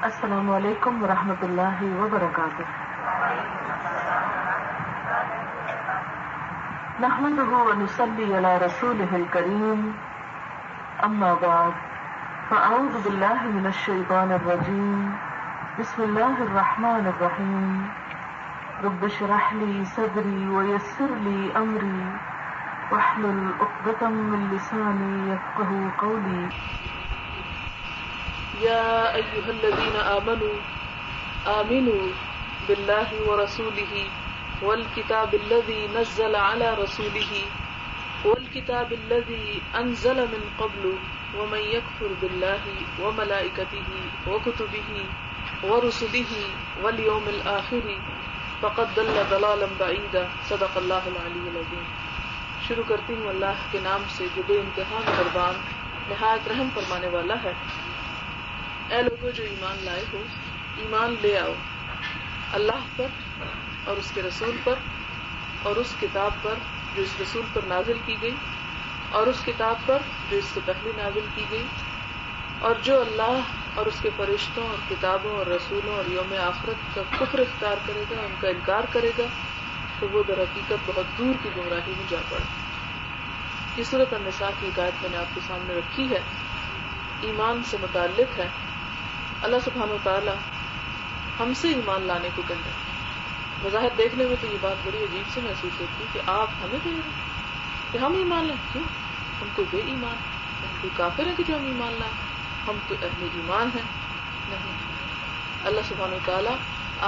السلام علیکم ورحمۃ اللہ وبرکاتہ. نحمده ونصلي على رسوله الكريم. اما بعد فاعوذ بالله من الشيطان الرجيم. بسم الله الرحمن الرحيم. رب اشرح لي صدري ويسر لي امري واحلل عقدة من لساني يفقهوا قولي. يا أيها الذين آمنوا بالله ورسوله والكتاب الذي نزل على رسوله والكتاب الذي أنزل من قبل ومن يكفر بالله وملائكته وكتبه ورسله واليوم الآخر فقد ضل ضلالا بعيدا. صدق الله العلي العظيم. شروع کرتی ہوں اللہ کے نام سے جو بے انتہا مہربان نہایت رحم فرمانے والا ہے. اے لوگوں جو ایمان لائے ہو، ایمان لے آؤ اللہ پر اور اس کے رسول پر اور اس کتاب پر جو اس رسول پر نازل کی گئی اور اس کتاب پر جو اس سے پہلے نازل کی گئی، اور جو اللہ اور اس کے فرشتوں اور کتابوں اور رسولوں اور یوم آخرت کا کفر اختیار کرے گا، ان کا انکار کرے گا، تو وہ در حقیقت بہت دور کی گمراہی میں جا پڑا. یہ سورۃ النساء کی آیت میں نے آپ کے سامنے رکھی ہے، ایمان سے متعلق ہے. اللہ سبحانہ و تعالی ہم سے ایمان لانے کو کہتے ہیں. بظاہر دیکھنے میں تو یہ بات بڑی عجیب سے محسوس ہوتی ہے کہ آپ ہمیں کہہ رہے ہیں کہ ہم ایمان لائیں. کیوں؟ ہم کوئی بے ایمان، ہم کوئی کافر ہے کہ جو ہم ایمان لائیں؟ ہم تو اہل ایمان ہیں. نہیں، اللہ سبحانہ و تعالی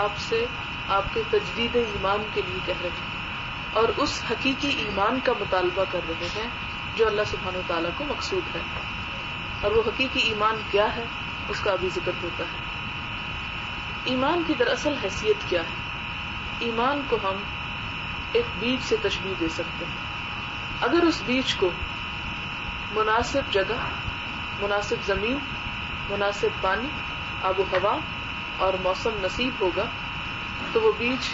آپ سے آپ کے تجدید ایمان کے لیے کہہ رہے ہیں اور اس حقیقی ایمان کا مطالبہ کر رہے ہیں جو اللہ سبحانہ و تعالی کو مقصود ہے. اور وہ حقیقی ایمان کیا ہے اس کا ابھی ذکر ہوتا ہے. ایمان کی دراصل حیثیت کیا ہے؟ ایمان کو ہم ایک بیج سے تشبیہ دے سکتے ہیں. اگر اس بیج کو مناسب جگہ، مناسب زمین، مناسب پانی، آب و ہوا اور موسم نصیب ہوگا تو وہ بیج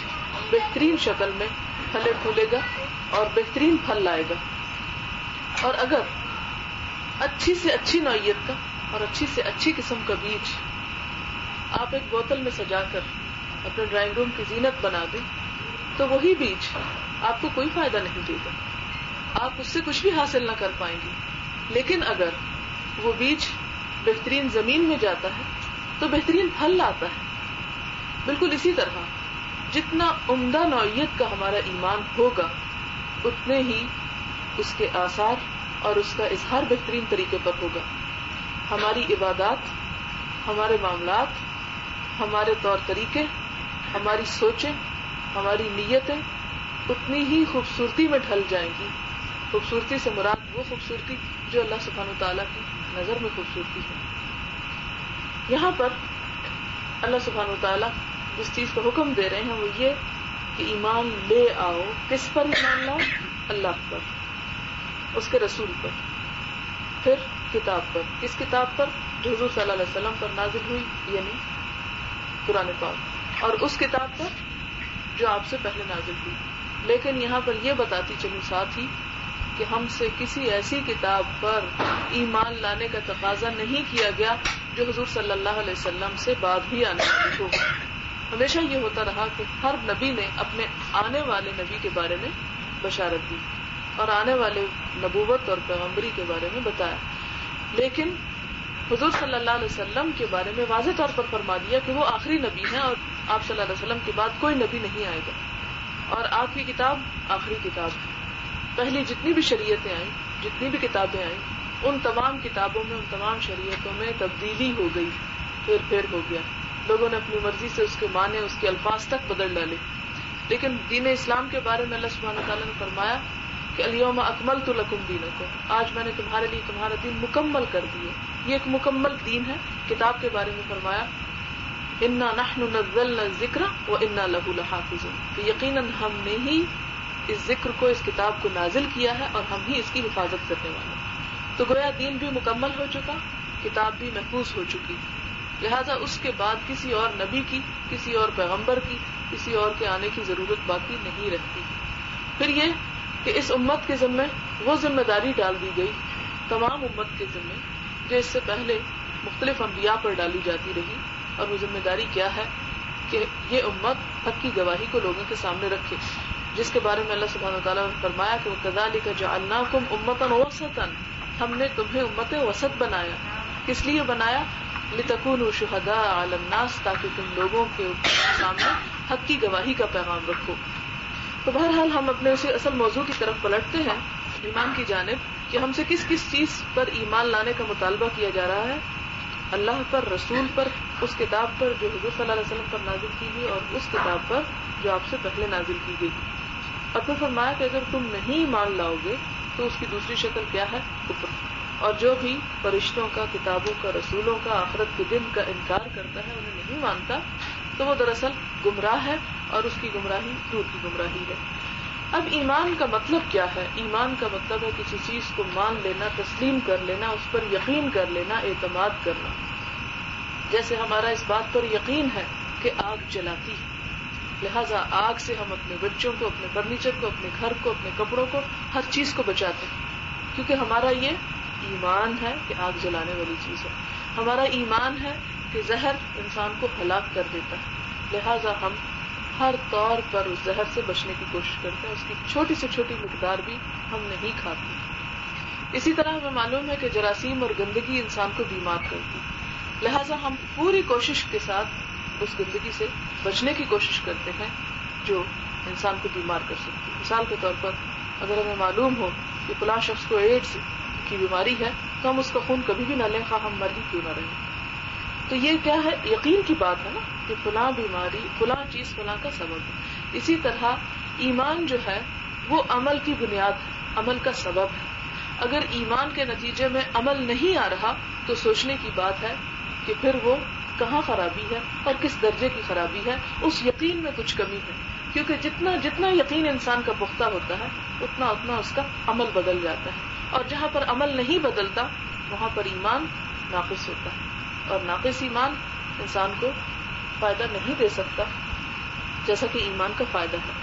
بہترین شکل میں پھلے پھولے گا اور بہترین پھل لائے گا. اور اگر اچھی سے اچھی نوعیت کا اور اچھی سے اچھی قسم کا بیج آپ ایک بوتل میں سجا کر اپنے ڈرائنگ روم کی زینت بنا دیں تو وہی بیج آپ کو کوئی فائدہ نہیں دے گا، آپ اس سے کچھ بھی حاصل نہ کر پائیں گے. لیکن اگر وہ بیج بہترین زمین میں جاتا ہے تو بہترین پھل لاتا ہے. بالکل اسی طرح جتنا عمدہ نوعیت کا ہمارا ایمان ہوگا اتنے ہی اس کے آثار اور اس کا اظہار بہترین طریقے پر ہوگا. ہماری عبادات، ہمارے معاملات، ہمارے طور طریقے، ہماری سوچیں، ہماری نیتیں اتنی ہی خوبصورتی میں ڈھل جائیں گی. خوبصورتی سے مراد وہ خوبصورتی جو اللہ سبحانہ و تعالیٰ کی نظر میں خوبصورتی ہے. یہاں پر اللہ سبحانہ و تعالیٰ جس چیز کا حکم دے رہے ہیں وہ یہ کہ ایمان لے آؤ. کس پر ایمان لاؤ؟ اللہ پر، اس کے رسول پر، پھر کتاب پر. کس کتاب پر؟ جو حضور صلی اللہ علیہ وسلم پر نازل ہوئی، یعنی قرآن پاک، اور اس کتاب پر جو آپ سے پہلے نازل ہوئی. لیکن یہاں پر یہ بتاتی چلوں ساتھ ہی کہ ہم سے کسی ایسی کتاب پر ایمان لانے کا تقاضا نہیں کیا گیا جو حضور صلی اللہ علیہ وسلم سے بعد بھی آنے والی ہو. ہمیشہ یہ ہوتا رہا کہ ہر نبی نے اپنے آنے والے نبی کے بارے میں بشارت دی اور آنے والے نبوت اور پیغمبری کے بارے میں بتایا. لیکن حضور صلی اللہ علیہ وسلم کے بارے میں واضح طور پر فرما دیا کہ وہ آخری نبی ہیں اور آپ صلی اللہ علیہ وسلم کے بعد کوئی نبی نہیں آئے گا اور آپ کی کتاب آخری کتاب ہے. پہلی جتنی بھی شریعتیں آئیں، جتنی بھی کتابیں آئیں، ان تمام کتابوں میں، ان تمام شریعتوں میں تبدیلی ہو گئی، پھر ہو گیا. لوگوں نے اپنی مرضی سے اس کے معنی، اس کے الفاظ تک بدل ڈالے. لیکن دین اسلام کے بارے میں اللہ سبحانہ تعالیٰ نے فرمایا کہ الیوم اکملت لکم دینکم، آج میں نے تمہارے لیے تمہارا دین مکمل کر دیا. یہ ایک مکمل دین ہے. کتاب کے بارے میں فرمایا انا نحن نزلنا الذکر وانا له لحافظون، کہ یقیناً ہم نے ہی اس ذکر کو، اس کتاب کو نازل کیا ہے اور ہم ہی اس کی حفاظت کرنے والے. تو گویا دین بھی مکمل ہو چکا، کتاب بھی محفوظ ہو چکی. لہذا اس کے بعد کسی اور نبی کی، کسی اور پیغمبر کی، کسی اور کے آنے کی ضرورت باقی نہیں رہتی. پھر یہ کہ اس امت کے ذمے وہ ذمہ داری ڈال دی گئی تمام امت کے ذمے جو اس سے پہلے مختلف انبیاء پر ڈالی جاتی رہی اور وہ ذمہ داری کیا ہے کہ یہ امت حق کی گواہی کو لوگوں کے سامنے رکھے، جس کے بارے میں اللہ سبحانہ وتعالیٰ نے فرمایا کہ وَكَذَلِكَ جَعَلْنَاكُمْ أُمَّةً وَسَطًا، ہم نے تمہیں امت وسط بنایا. کس لیے بنایا؟ لِتَكُونُوا شُهَدَاءَ عَلَى النَّاسِ، تاکہ تم لوگوں کے سامنے حق کی گواہی کا پیغام رکھو. تو بہرحال ہم اپنے اسی اصل موضوع کی طرف پلٹتے ہیں، ایمان کی جانب، کہ ہم سے کس کس چیز پر ایمان لانے کا مطالبہ کیا جا رہا ہے. اللہ پر، رسول پر، اس کتاب پر جو حضور صلی اللہ علیہ وسلم پر نازل کی گئی، اور اس کتاب پر جو آپ سے پہلے نازل کی گئی. اور پھر فرمایا کہ اگر تم نہیں ایمان لاؤ گے تو اس کی دوسری شکل کیا ہے؟ کفر. اور جو بھی فرشتوں کا، کتابوں کا، رسولوں کا، آخرت کے دن کا انکار کرتا ہے، انہیں نہیں مانتا، تو وہ دراصل گمراہ ہے، اور اس کی گمراہی دور کی گمراہی ہے. اب ایمان کا مطلب کیا ہے؟ ایمان کا مطلب ہے کسی چیز کو مان لینا، تسلیم کر لینا، اس پر یقین کر لینا، اعتماد کرنا. جیسے ہمارا اس بات پر یقین ہے کہ آگ جلاتی ہے، لہذا آگ سے ہم اپنے بچوں کو، اپنے فرنیچر کو، اپنے گھر کو، اپنے کپڑوں کو، ہر چیز کو بچاتے ہیں، کیونکہ ہمارا یہ ایمان ہے کہ آگ جلانے والی چیز ہے. ہمارا ایمان ہے کہ زہر انسان کو ہلاک کر دیتا ہے، لہذا ہم ہر طور پر اس زہر سے بچنے کی کوشش کرتے ہیں، اس کی چھوٹی سے چھوٹی مقدار بھی ہم نہیں کھاتے. اسی طرح ہمیں معلوم ہے کہ جراثیم اور گندگی انسان کو بیمار کرتی ہے، لہذا ہم پوری کوشش کے ساتھ اس گندگی سے بچنے کی کوشش کرتے ہیں جو انسان کو بیمار کر سکتی ہے. مثال کے طور پر اگر ہمیں معلوم ہو کہ فلاں شخص کو ایڈز کی بیماری ہے تو ہم اس کا خون کبھی بھی نہ لیں، خواہ ہم مر ہی کیوں نہ رہیں. تو یہ کیا ہے؟ یقین کی بات ہے نا، کہ فلاں بیماری، فلاں چیز فلاں کا سبب ہے. اسی طرح ایمان جو ہے وہ عمل کی بنیاد ہے، عمل کا سبب ہے. اگر ایمان کے نتیجے میں عمل نہیں آ رہا تو سوچنے کی بات ہے کہ پھر وہ کہاں خرابی ہے اور کس درجے کی خرابی ہے. اس یقین میں کچھ کمی ہے، کیونکہ جتنا یقین انسان کا پختہ ہوتا ہے اتنا اس کا عمل بدل جاتا ہے. اور جہاں پر عمل نہیں بدلتا وہاں پر ایمان ناقص ہوتا ہے، اور ناقص ایمان انسان کو فائدہ نہیں دے سکتا جیسا کہ ایمان کا فائدہ ہے.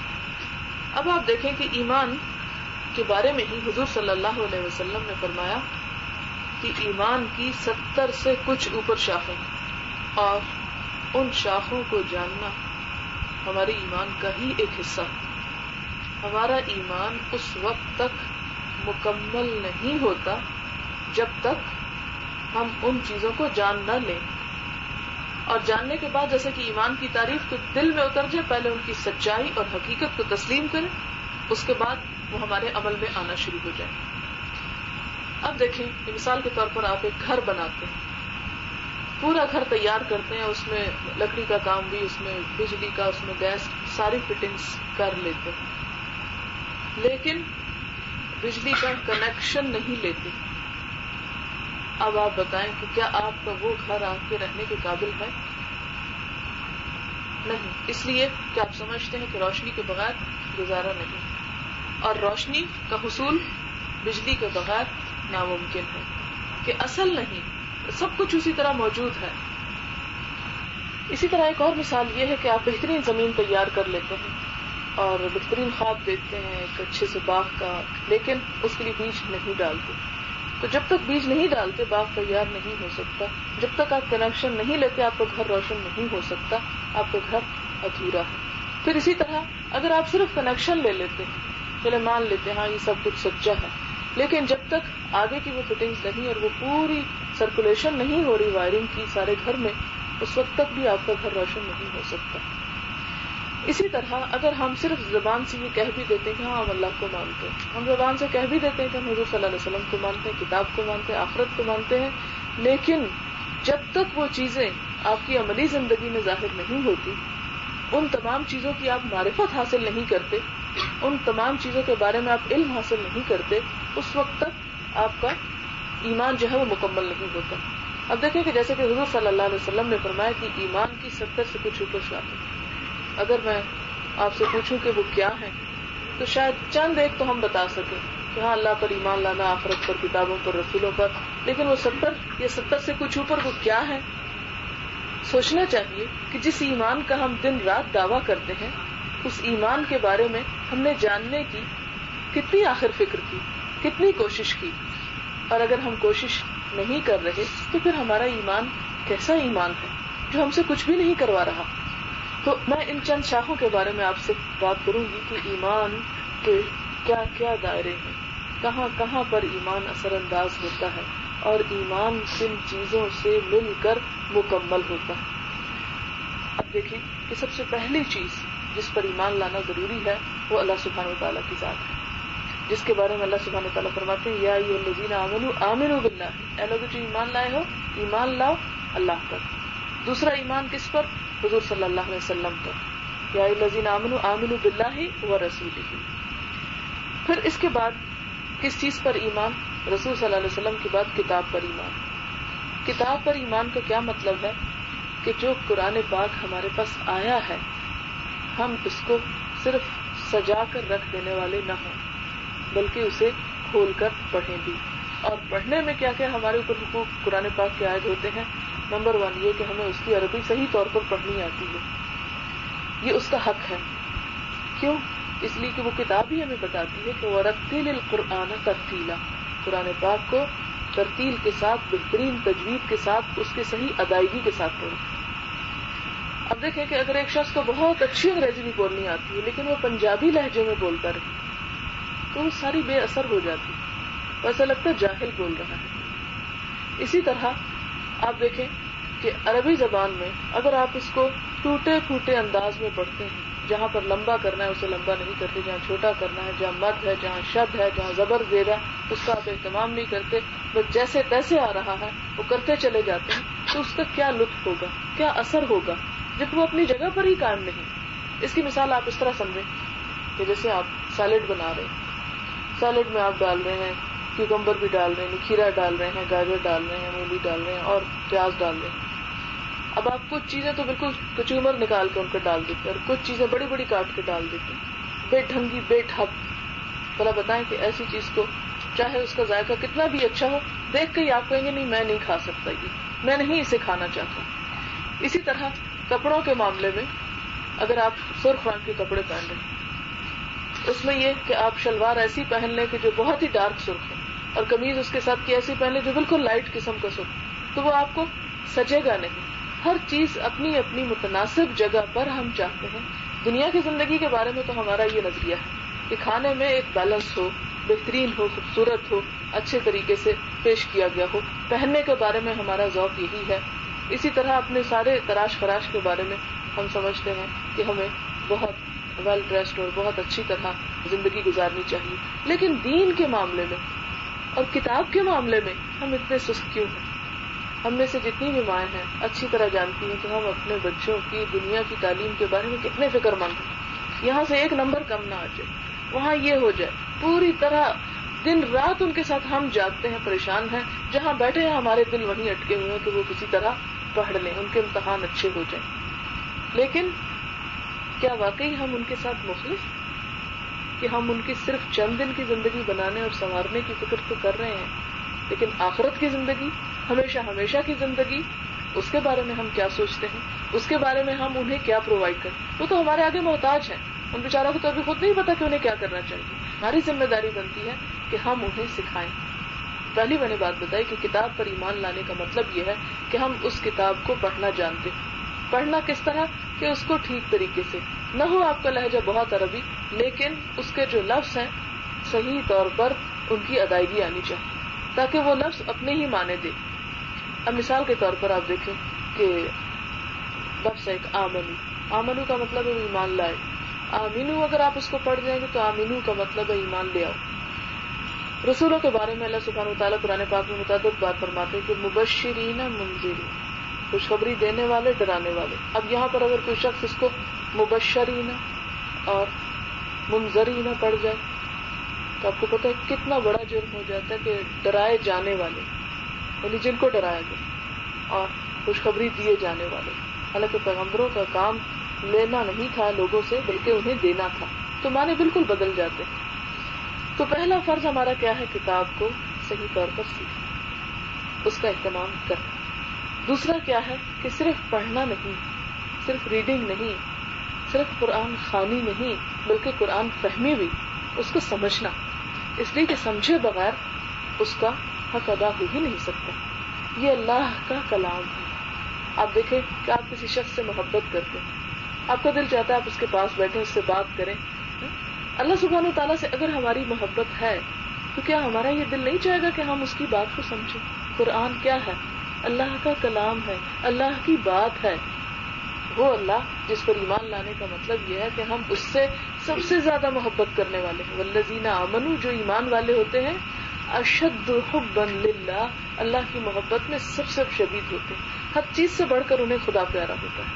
اب آپ دیکھیں کہ ایمان کے بارے میں ہی حضور صلی اللہ علیہ وسلم نے فرمایا کہ ایمان کی 70 سے کچھ اوپر شاخیں ہیں، اور ان شاخوں کو جاننا ہمارے ایمان کا ہی ایک حصہ ہے. ہمارا ایمان اس وقت تک مکمل نہیں ہوتا جب تک ہم ان چیزوں کو جان نہ لیں. اور جاننے کے بعد جیسے کہ ایمان کی تعریف تو دل میں اتر جائے، پہلے ان کی سچائی اور حقیقت کو تسلیم کریں، اس کے بعد وہ ہمارے عمل میں آنا شروع ہو جائے. اب دیکھیں کہ مثال کے طور پر آپ ایک گھر بناتے ہیں، پورا گھر تیار کرتے ہیں، اس میں لکڑی کا کام بھی، اس میں بجلی کا، اس میں گیس، ساری فٹنگز کر لیتے ہیں، لیکن بجلی کا کنیکشن نہیں لیتے. اب آپ بتائیں کہ کیا آپ کا وہ گھر آپ کے رہنے کے قابل ہے؟ نہیں. اس لیے کہ آپ سمجھتے ہیں کہ روشنی کے بغیر گزارا نہیں، اور روشنی کا حصول بجلی کے بغیر ناممکن ہے. کہ اصل نہیں، سب کچھ اسی طرح موجود ہے. اسی طرح ایک اور مثال یہ ہے کہ آپ بہترین زمین تیار کر لیتے ہیں اور بہترین خواب دیکھتے ہیں ایک اچھے سے باغ کا، لیکن اس کے لیے بیج نہیں ڈالتے. تو جب تک بیج نہیں ڈالتے باغ تیار نہیں ہو سکتا. جب تک آپ کنیکشن نہیں لیتے آپ کا گھر روشن نہیں ہو سکتا، آپ کا گھر ادھورا ہے. پھر اسی طرح اگر آپ صرف کنیکشن لے لیتے ہیں، چلے مان لیتے ہیں ہاں یہ سب کچھ سچا ہے، لیکن جب تک آگے کی وہ فٹنگز نہیں اور وہ پوری سرکولیشن نہیں ہو رہی وائرنگ کی سارے گھر میں، اس وقت تک بھی آپ کا گھر روشن نہیں ہو سکتا. اسی طرح اگر ہم صرف زبان سے یہ کہہ بھی دیتے ہیں کہ ہاں ہم اللہ کو مانتے ہیں، ہم زبان سے کہہ بھی دیتے ہیں کہ ہم حضور صلی اللہ علیہ وسلم کو مانتے ہیں، کتاب کو مانتے ہیں، آخرت کو مانتے ہیں، لیکن جب تک وہ چیزیں آپ کی عملی زندگی میں ظاہر نہیں ہوتی، ان تمام چیزوں کی آپ معرفت حاصل نہیں کرتے، ان تمام چیزوں کے بارے میں آپ علم حاصل نہیں کرتے، اس وقت تک آپ کا ایمان جو ہے وہ مکمل نہیں ہوتا. اب دیکھیں کہ جیسے کہ حضور صلی اللہ علیہ وسلم نے فرمایا کہ ایمان کی 70 سے کچھ اوپر شاخیں. اگر میں آپ سے پوچھوں کہ وہ کیا ہیں تو شاید چند ایک تو ہم بتا سکیں کہ ہاں اللہ پر ایمان لانا، آخرت پر، کتابوں پر، رسولوں پر، لیکن وہ 70 سے کچھ اوپر وہ کیا ہے؟ سوچنا چاہیے کہ جس ایمان کا ہم دن رات دعویٰ کرتے ہیں اس ایمان کے بارے میں ہم نے جاننے کی کتنی آخر فکر کی، کتنی کوشش کی. اور اگر ہم کوشش نہیں کر رہے تو پھر ہمارا ایمان کیسا ایمان ہے؟ جو ہم سے کچھ بھی نہیں کروا رہا. تو میں ان چند شاخوں کے بارے میں آپ سے بات کروں گی کہ ایمان کے کیا کیا دائرے ہیں, کہاں کہاں پر ایمان اثر انداز ہوتا ہے, اور ایمان کن چیزوں سے مل کر مکمل ہوتا ہے. اب دیکھیں کہ سب سے پہلی چیز جس پر ایمان لانا ضروری ہے وہ اللہ سبحانہ وتعالیٰ کی ذات ہے, جس کے بارے میں اللہ سبحانہ وتعالیٰ فرماتے ہیں یا ایھا الذین آمنوا آمنوا باللہ, اے لوگو جو ایمان لائے ہو ایمان لاؤ اللہ پر. دوسرا ایمان کس پر؟ حضور صلی اللہ علیہ وسلم پر. یا ایھا الذین آمنوا آمنوا باللہ ورسولہ. پھر اس کے بعد کس چیز پر ایمان؟ رسول صلی اللہ علیہ وسلم کے بعد کتاب پر ایمان. کتاب پر ایمان کا کیا مطلب ہے کہ جو قرآن پاک ہمارے پاس آیا ہے ہم اس کو صرف سجا کر رکھ دینے والے نہ ہوں, بلکہ اسے کھول کر پڑھیں بھی. اور پڑھنے میں کیا کیا ہمارے اوپر حقوق قرآن پاک کے عائد ہوتے ہیں؟ نمبر 1 یہ کہ ہمیں اس کی عربی صحیح طور پر پڑھنی آتی ہے, یہ اس کا حق ہے. کیوں؟ اس لیے کہ وہ کتاب ہی ہمیں بتاتی ہے کہ وَرَتِّلِ الْقُرْآنَ تَرْتِيلًا, قرآن پاک کو ترتیل کے ساتھ, بہترین تجوید کے ساتھ, اس کے صحیح ادائیگی کے ساتھ پڑھو. اب دیکھیں کہ اگر ایک شخص کو بہت اچھی انگریزی بھی بولنی آتی ہے لیکن وہ پنجابی لہجے میں بولتا رہے تو وہ ساری بے اثر ہو جاتی, ایسا لگتا ہے جاہل بول رہا ہے. اسی طرح آپ دیکھیں کہ عربی زبان میں اگر آپ اس کو ٹوٹے پھوٹے انداز میں پڑھتے ہیں, جہاں پر لمبا کرنا ہے اسے لمبا نہیں کرتے, جہاں چھوٹا کرنا ہے, جہاں مد ہے, جہاں شد ہے, جہاں زبر زیر ہے, اس کا آپ اہتمام نہیں کرتے, بس جیسے تیسے آ رہا ہے وہ کرتے چلے جاتے ہیں, تو اس کا کیا لطف ہوگا, کیا اثر ہوگا جب وہ اپنی جگہ پر ہی قائم نہیں. اس کی مثال آپ اس طرح سمجھیں کہ جیسے آپ سیلڈ بنا رہے ہیں, سیلڈ میں آپ ڈال رہے ہیں کیوکمبر بھی ڈال رہے ہیں, کھیرا ڈال رہے ہیں, گاجر ڈال رہے ہیں, مولی ڈال رہے ہیں اور پیاز ڈال رہے ہیں. اب آپ کچھ چیزیں تو بالکل کچومر نکال کے ان کو ڈال دیتے ہیں اور کچھ چیزیں بڑی بڑی کاٹ کے ڈال دیتے ہیں, بے ڈھنگی بے ڈھب. بھلا بتائیں کہ ایسی چیز کو چاہے اس کا ذائقہ کتنا بھی اچھا ہو, دیکھ کے ہی آپ کہیں گے نہیں میں نہیں کھا سکتا, یہ میں نہیں اسے کھانا چاہتا. اسی طرح کپڑوں کے معاملے میں اگر آپ سرخ رنگ کے کپڑے پہن رہے ہیں, اس میں یہ کہ آپ شلوار ایسی پہن لیں کہ جو بہت ہی ڈارک سرخ ہے, اور قمیض اس کے ساتھ کی ایسی پہن لیں جو بالکل لائٹ قسم کا سرخ, تو وہ آپ کو سجے گا نہیں. ہر چیز اپنی اپنی متناسب جگہ پر ہم چاہتے ہیں. دنیا کی زندگی کے بارے میں تو ہمارا یہ نظریہ ہے کہ کھانے میں ایک بیلنس ہو, بہترین ہو, خوبصورت ہو, اچھے طریقے سے پیش کیا گیا ہو. پہننے کے بارے میں ہمارا ذوق یہی ہے. اسی طرح اپنے سارے تراش خراش کے بارے میں ہم سمجھتے ہیں کہ ہمیں بہت ویل ڈریسڈ اور بہت اچھی طرح زندگی گزارنی چاہیے. لیکن دین کے معاملے میں اور کتاب کے معاملے میں ہم اتنے سست کیوں ہیں؟ ہم میں سے جتنی بھی مائیں ہیں اچھی طرح جانتی ہیں کہ ہم اپنے بچوں کی دنیا کی تعلیم کے بارے میں کتنے فکر مند ہیں. یہاں سے ایک نمبر کم نہ آ جائے, وہاں یہ ہو جائے, پوری طرح دن رات ان کے ساتھ ہم جاگتے ہیں, پریشان ہیں, جہاں بیٹھے ہیں ہمارے دل وہیں اٹکے ہوئے ہیں کہ وہ کسی طرح پڑھ لیں, ان کے امتحان اچھے ہو جائیں. لیکن کیا واقعی ہم ان کے ساتھ مخلص کہ ہم ان کی صرف چند دن کی زندگی بنانے اور سنوارنے کی فکر تو کر رہے ہیں, لیکن آخرت کی زندگی, ہمیشہ ہمیشہ کی زندگی, اس کے بارے میں ہم کیا سوچتے ہیں, اس کے بارے میں ہم انہیں کیا پرووائڈ کریں؟ وہ تو ہمارے آگے محتاج ہیں, ان بیچاروں کو تو ابھی خود نہیں پتا کہ انہیں کیا کرنا چاہیے. ہماری ذمہ داری بنتی ہے کہ ہم انہیں سکھائیں. پہلی میں نے بات بتائی کہ کتاب پر ایمان لانے کا مطلب یہ ہے کہ ہم اس کتاب کو پڑھنا جانتے ہیں. پڑھنا کس طرح کہ اس کو ٹھیک طریقے سے, نہ ہو آپ کا لہجہ بہت عربی, لیکن اس کے جو لفظ ہیں صحیح طور پر ان کی ادائیگی آنی چاہیے تاکہ وہ لفظ اپنے ہی معنی دے. اب مثال کے طور پر آپ دیکھیں کہ لفظ ایک آمنو, آمنو کا مطلب ہے ایمان لائے. آمینو اگر آپ اس کو پڑھ جائیں گے تو آمینو کا مطلب ہے ایمان لے آؤ. رسولوں کے بارے میں اللہ سبحانہ وتعالیٰ قرآن پاک میں متعدد بار فرماتے ہیں کہ مبشرین منذرین, خوشخبری دینے والے, ڈرانے والے. اب یہاں پر اگر کوئی شخص اس کو مبشرین اور منذرین پڑھ جائے تو آپ کو پتہ ہے کتنا بڑا جرم ہو جاتا ہے کہ ڈرائے جانے والے, یعنی جن کو ڈرایا گیا, اور خوشخبری دیے جانے والے. حالانکہ پیغمبروں کا کام لینا نہیں تھا لوگوں سے, بلکہ انہیں دینا تھا, تو معنی بالکل بدل جاتے ہیں. تو پہلا فرض ہمارا کیا ہے؟ کتاب کو صحیح طور پر سیکھنا, اس کا اہتمام کرنا. دوسرا کیا ہے کہ صرف پڑھنا نہیں, صرف ریڈنگ نہیں, صرف قرآن خوانی نہیں, بلکہ قرآن فہمی بھی, اس کو سمجھنا, اس لیے کہ سمجھے بغیر اس کا حق ادا ہو ہی نہیں سکتا. یہ اللہ کا کلام ہے. آپ دیکھیں کہ آپ کسی شخص سے محبت کرتے ہیں, آپ کا دل چاہتا ہے آپ اس کے پاس بیٹھیں, اس سے بات کریں. اللہ سبحانہ و تعالیٰ سے اگر ہماری محبت ہے تو کیا ہمارا یہ دل نہیں چاہے گا کہ ہم اس کی بات کو سمجھیں؟ قرآن کیا ہے؟ اللہ کا کلام ہے, اللہ کی بات ہے. وہ اللہ جس پر ایمان لانے کا مطلب یہ ہے کہ ہم اس سے سب سے زیادہ محبت کرنے والے ہیں. والذین آمنوا, جو ایمان والے ہوتے ہیں, اشد حبا للہ, اللہ کی محبت میں سب سے شدید ہوتے ہیں. ہر چیز سے بڑھ کر انہیں خدا پیارا ہوتا ہے.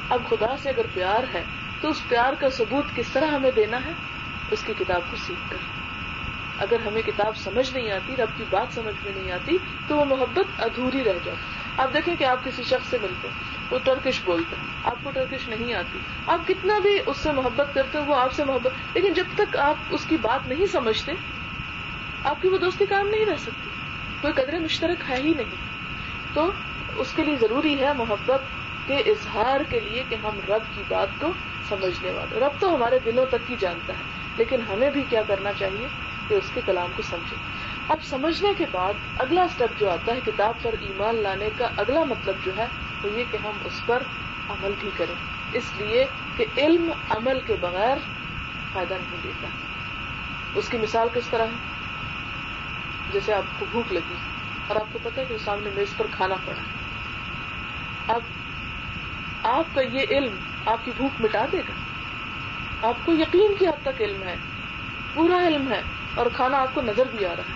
اب خدا سے اگر پیار ہے تو اس پیار کا ثبوت کس طرح ہمیں دینا ہے؟ اس کی کتاب کو سیکھ کر. اگر ہمیں کتاب سمجھ نہیں آتی, رب کی بات سمجھ میں نہیں آتی, تو وہ محبت ادھوری رہ جاتی. آپ دیکھیں کہ آپ کسی شخص سے ملتے ہیں, وہ ٹرکش بولتا ہے, آپ کو ٹرکش نہیں آتی, آپ کتنا بھی اس سے محبت کرتے ہو, وہ آپ سے محبت, لیکن جب تک آپ اس کی بات نہیں سمجھتے آپ کی وہ دوستی کام نہیں رہ سکتی, کوئی قدر مشترک ہے ہی نہیں. تو اس کے لیے ضروری ہے محبت کے اظہار کے لیے کہ ہم رب کی بات کو سمجھنے والے. رب تو ہمارے دلوں تک ہی جانتا ہے, لیکن ہمیں بھی کیا کرنا چاہیے کہ اس کے کلام کو سمجھیں. اب سمجھنے کے بعد اگلا سٹیپ جو آتا ہے, کتاب پر ایمان لانے کا اگلا مطلب جو ہے وہ یہ کہ ہم اس پر عمل بھی کریں, اس لیے کہ علم عمل کے بغیر فائدہ نہیں دیتا. اس کی مثال کس طرح ہے؟ جیسے آپ کو بھوک لگی اور آپ کو پتا ہے کہ سامنے میز پر کھانا پڑا, اب آپ کا یہ علم آپ کی بھوک مٹا دے گا؟ آپ کو یقین کی حد تک علم ہے, پورا علم ہے, اور کھانا آپ کو نظر بھی آ رہا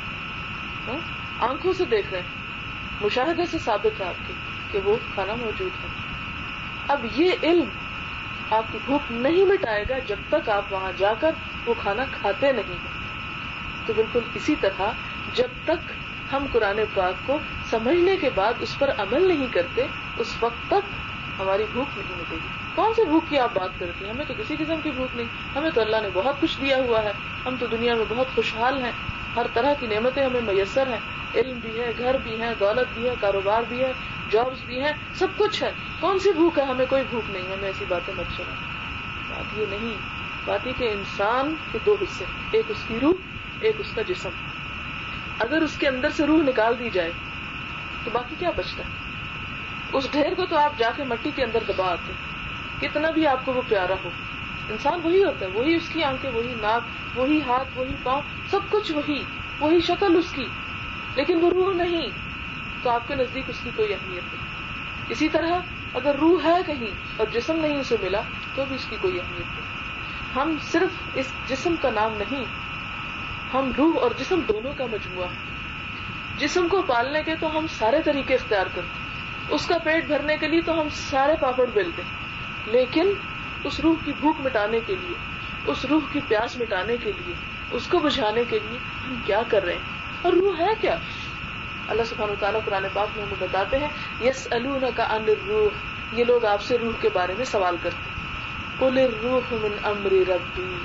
ہے, آنکھوں سے دیکھ رہے ہیں, مشاہدے سے ثابت ہے آپ کے کہ وہ کھانا موجود ہے. اب یہ علم آپ کی بھوک نہیں مٹائے گا جب تک آپ وہاں جا کر وہ کھانا کھاتے نہیں ہیں. تو بالکل اسی طرح جب تک ہم قرآن پاک کو سمجھنے کے بعد اس پر عمل نہیں کرتے, اس وقت تک ہماری بھوک نہیں مٹے گی. کون سی بھوک کی آپ بات کرتی ہیں؟ ہمیں تو کسی قسم کی بھوک نہیں, ہمیں تو اللہ نے بہت کچھ دیا ہوا ہے, ہم تو دنیا میں بہت خوشحال ہیں, ہر طرح کی نعمتیں ہمیں میسر ہیں, علم بھی ہے, گھر بھی ہے, دولت بھی ہے, کاروبار بھی ہے, جابس بھی ہیں, سب کچھ ہے. کون سی بھوک ہے؟ ہمیں کوئی بھوک نہیں. ہمیں ایسی باتیں مت سنا. بات یہ نہیں, بات یہ کہ انسان کے دو حصے, ایک اس کی روح, ایک اس کا جسم. اگر اس کے اندر سے روح نکال دی جائے تو باقی کیا بچتا ہے؟ اس ڈھیر کو تو آپ جا کے مٹی کے اندر دبا آتے, کتنا بھی آپ کو وہ پیارا ہو. انسان وہی ہوتا ہے, وہی اس کی آنکھیں, وہی ناک, وہی ہاتھ, وہی پاؤں, سب کچھ وہی شکل اس کی, لیکن وہ روح نہیں, تو آپ کے نزدیک اس کی کوئی اہمیت نہیں. اسی طرح اگر روح ہے کہیں اور جسم نہیں اسے ملا تو بھی اس کی کوئی اہمیت نہیں. ہم صرف اس جسم کا نام نہیں, ہم روح اور جسم دونوں کا مجموعہ. جسم کو پالنے کے تو ہم سارے طریقے اختیار کرتے, اس کا پیٹ بھرنے کے لیے تو ہم سارے پاپڑ بیلتے, لیکن اس روح کی بھوک مٹانے کے لیے, اس روح کی پیاس مٹانے کے لیے, اس کو بجھانے کے لیے ہم کیا کر رہے ہیں؟ اور روح ہے کیا؟ اللہ سبحانہ وتعالیٰ قرآن پاک میں ہمیں بتاتے ہیں, یسألونک عن الروح, یہ لوگ آپ سے روح کے بارے میں سوال کرتے ہیں. قل الروح من امر ربی,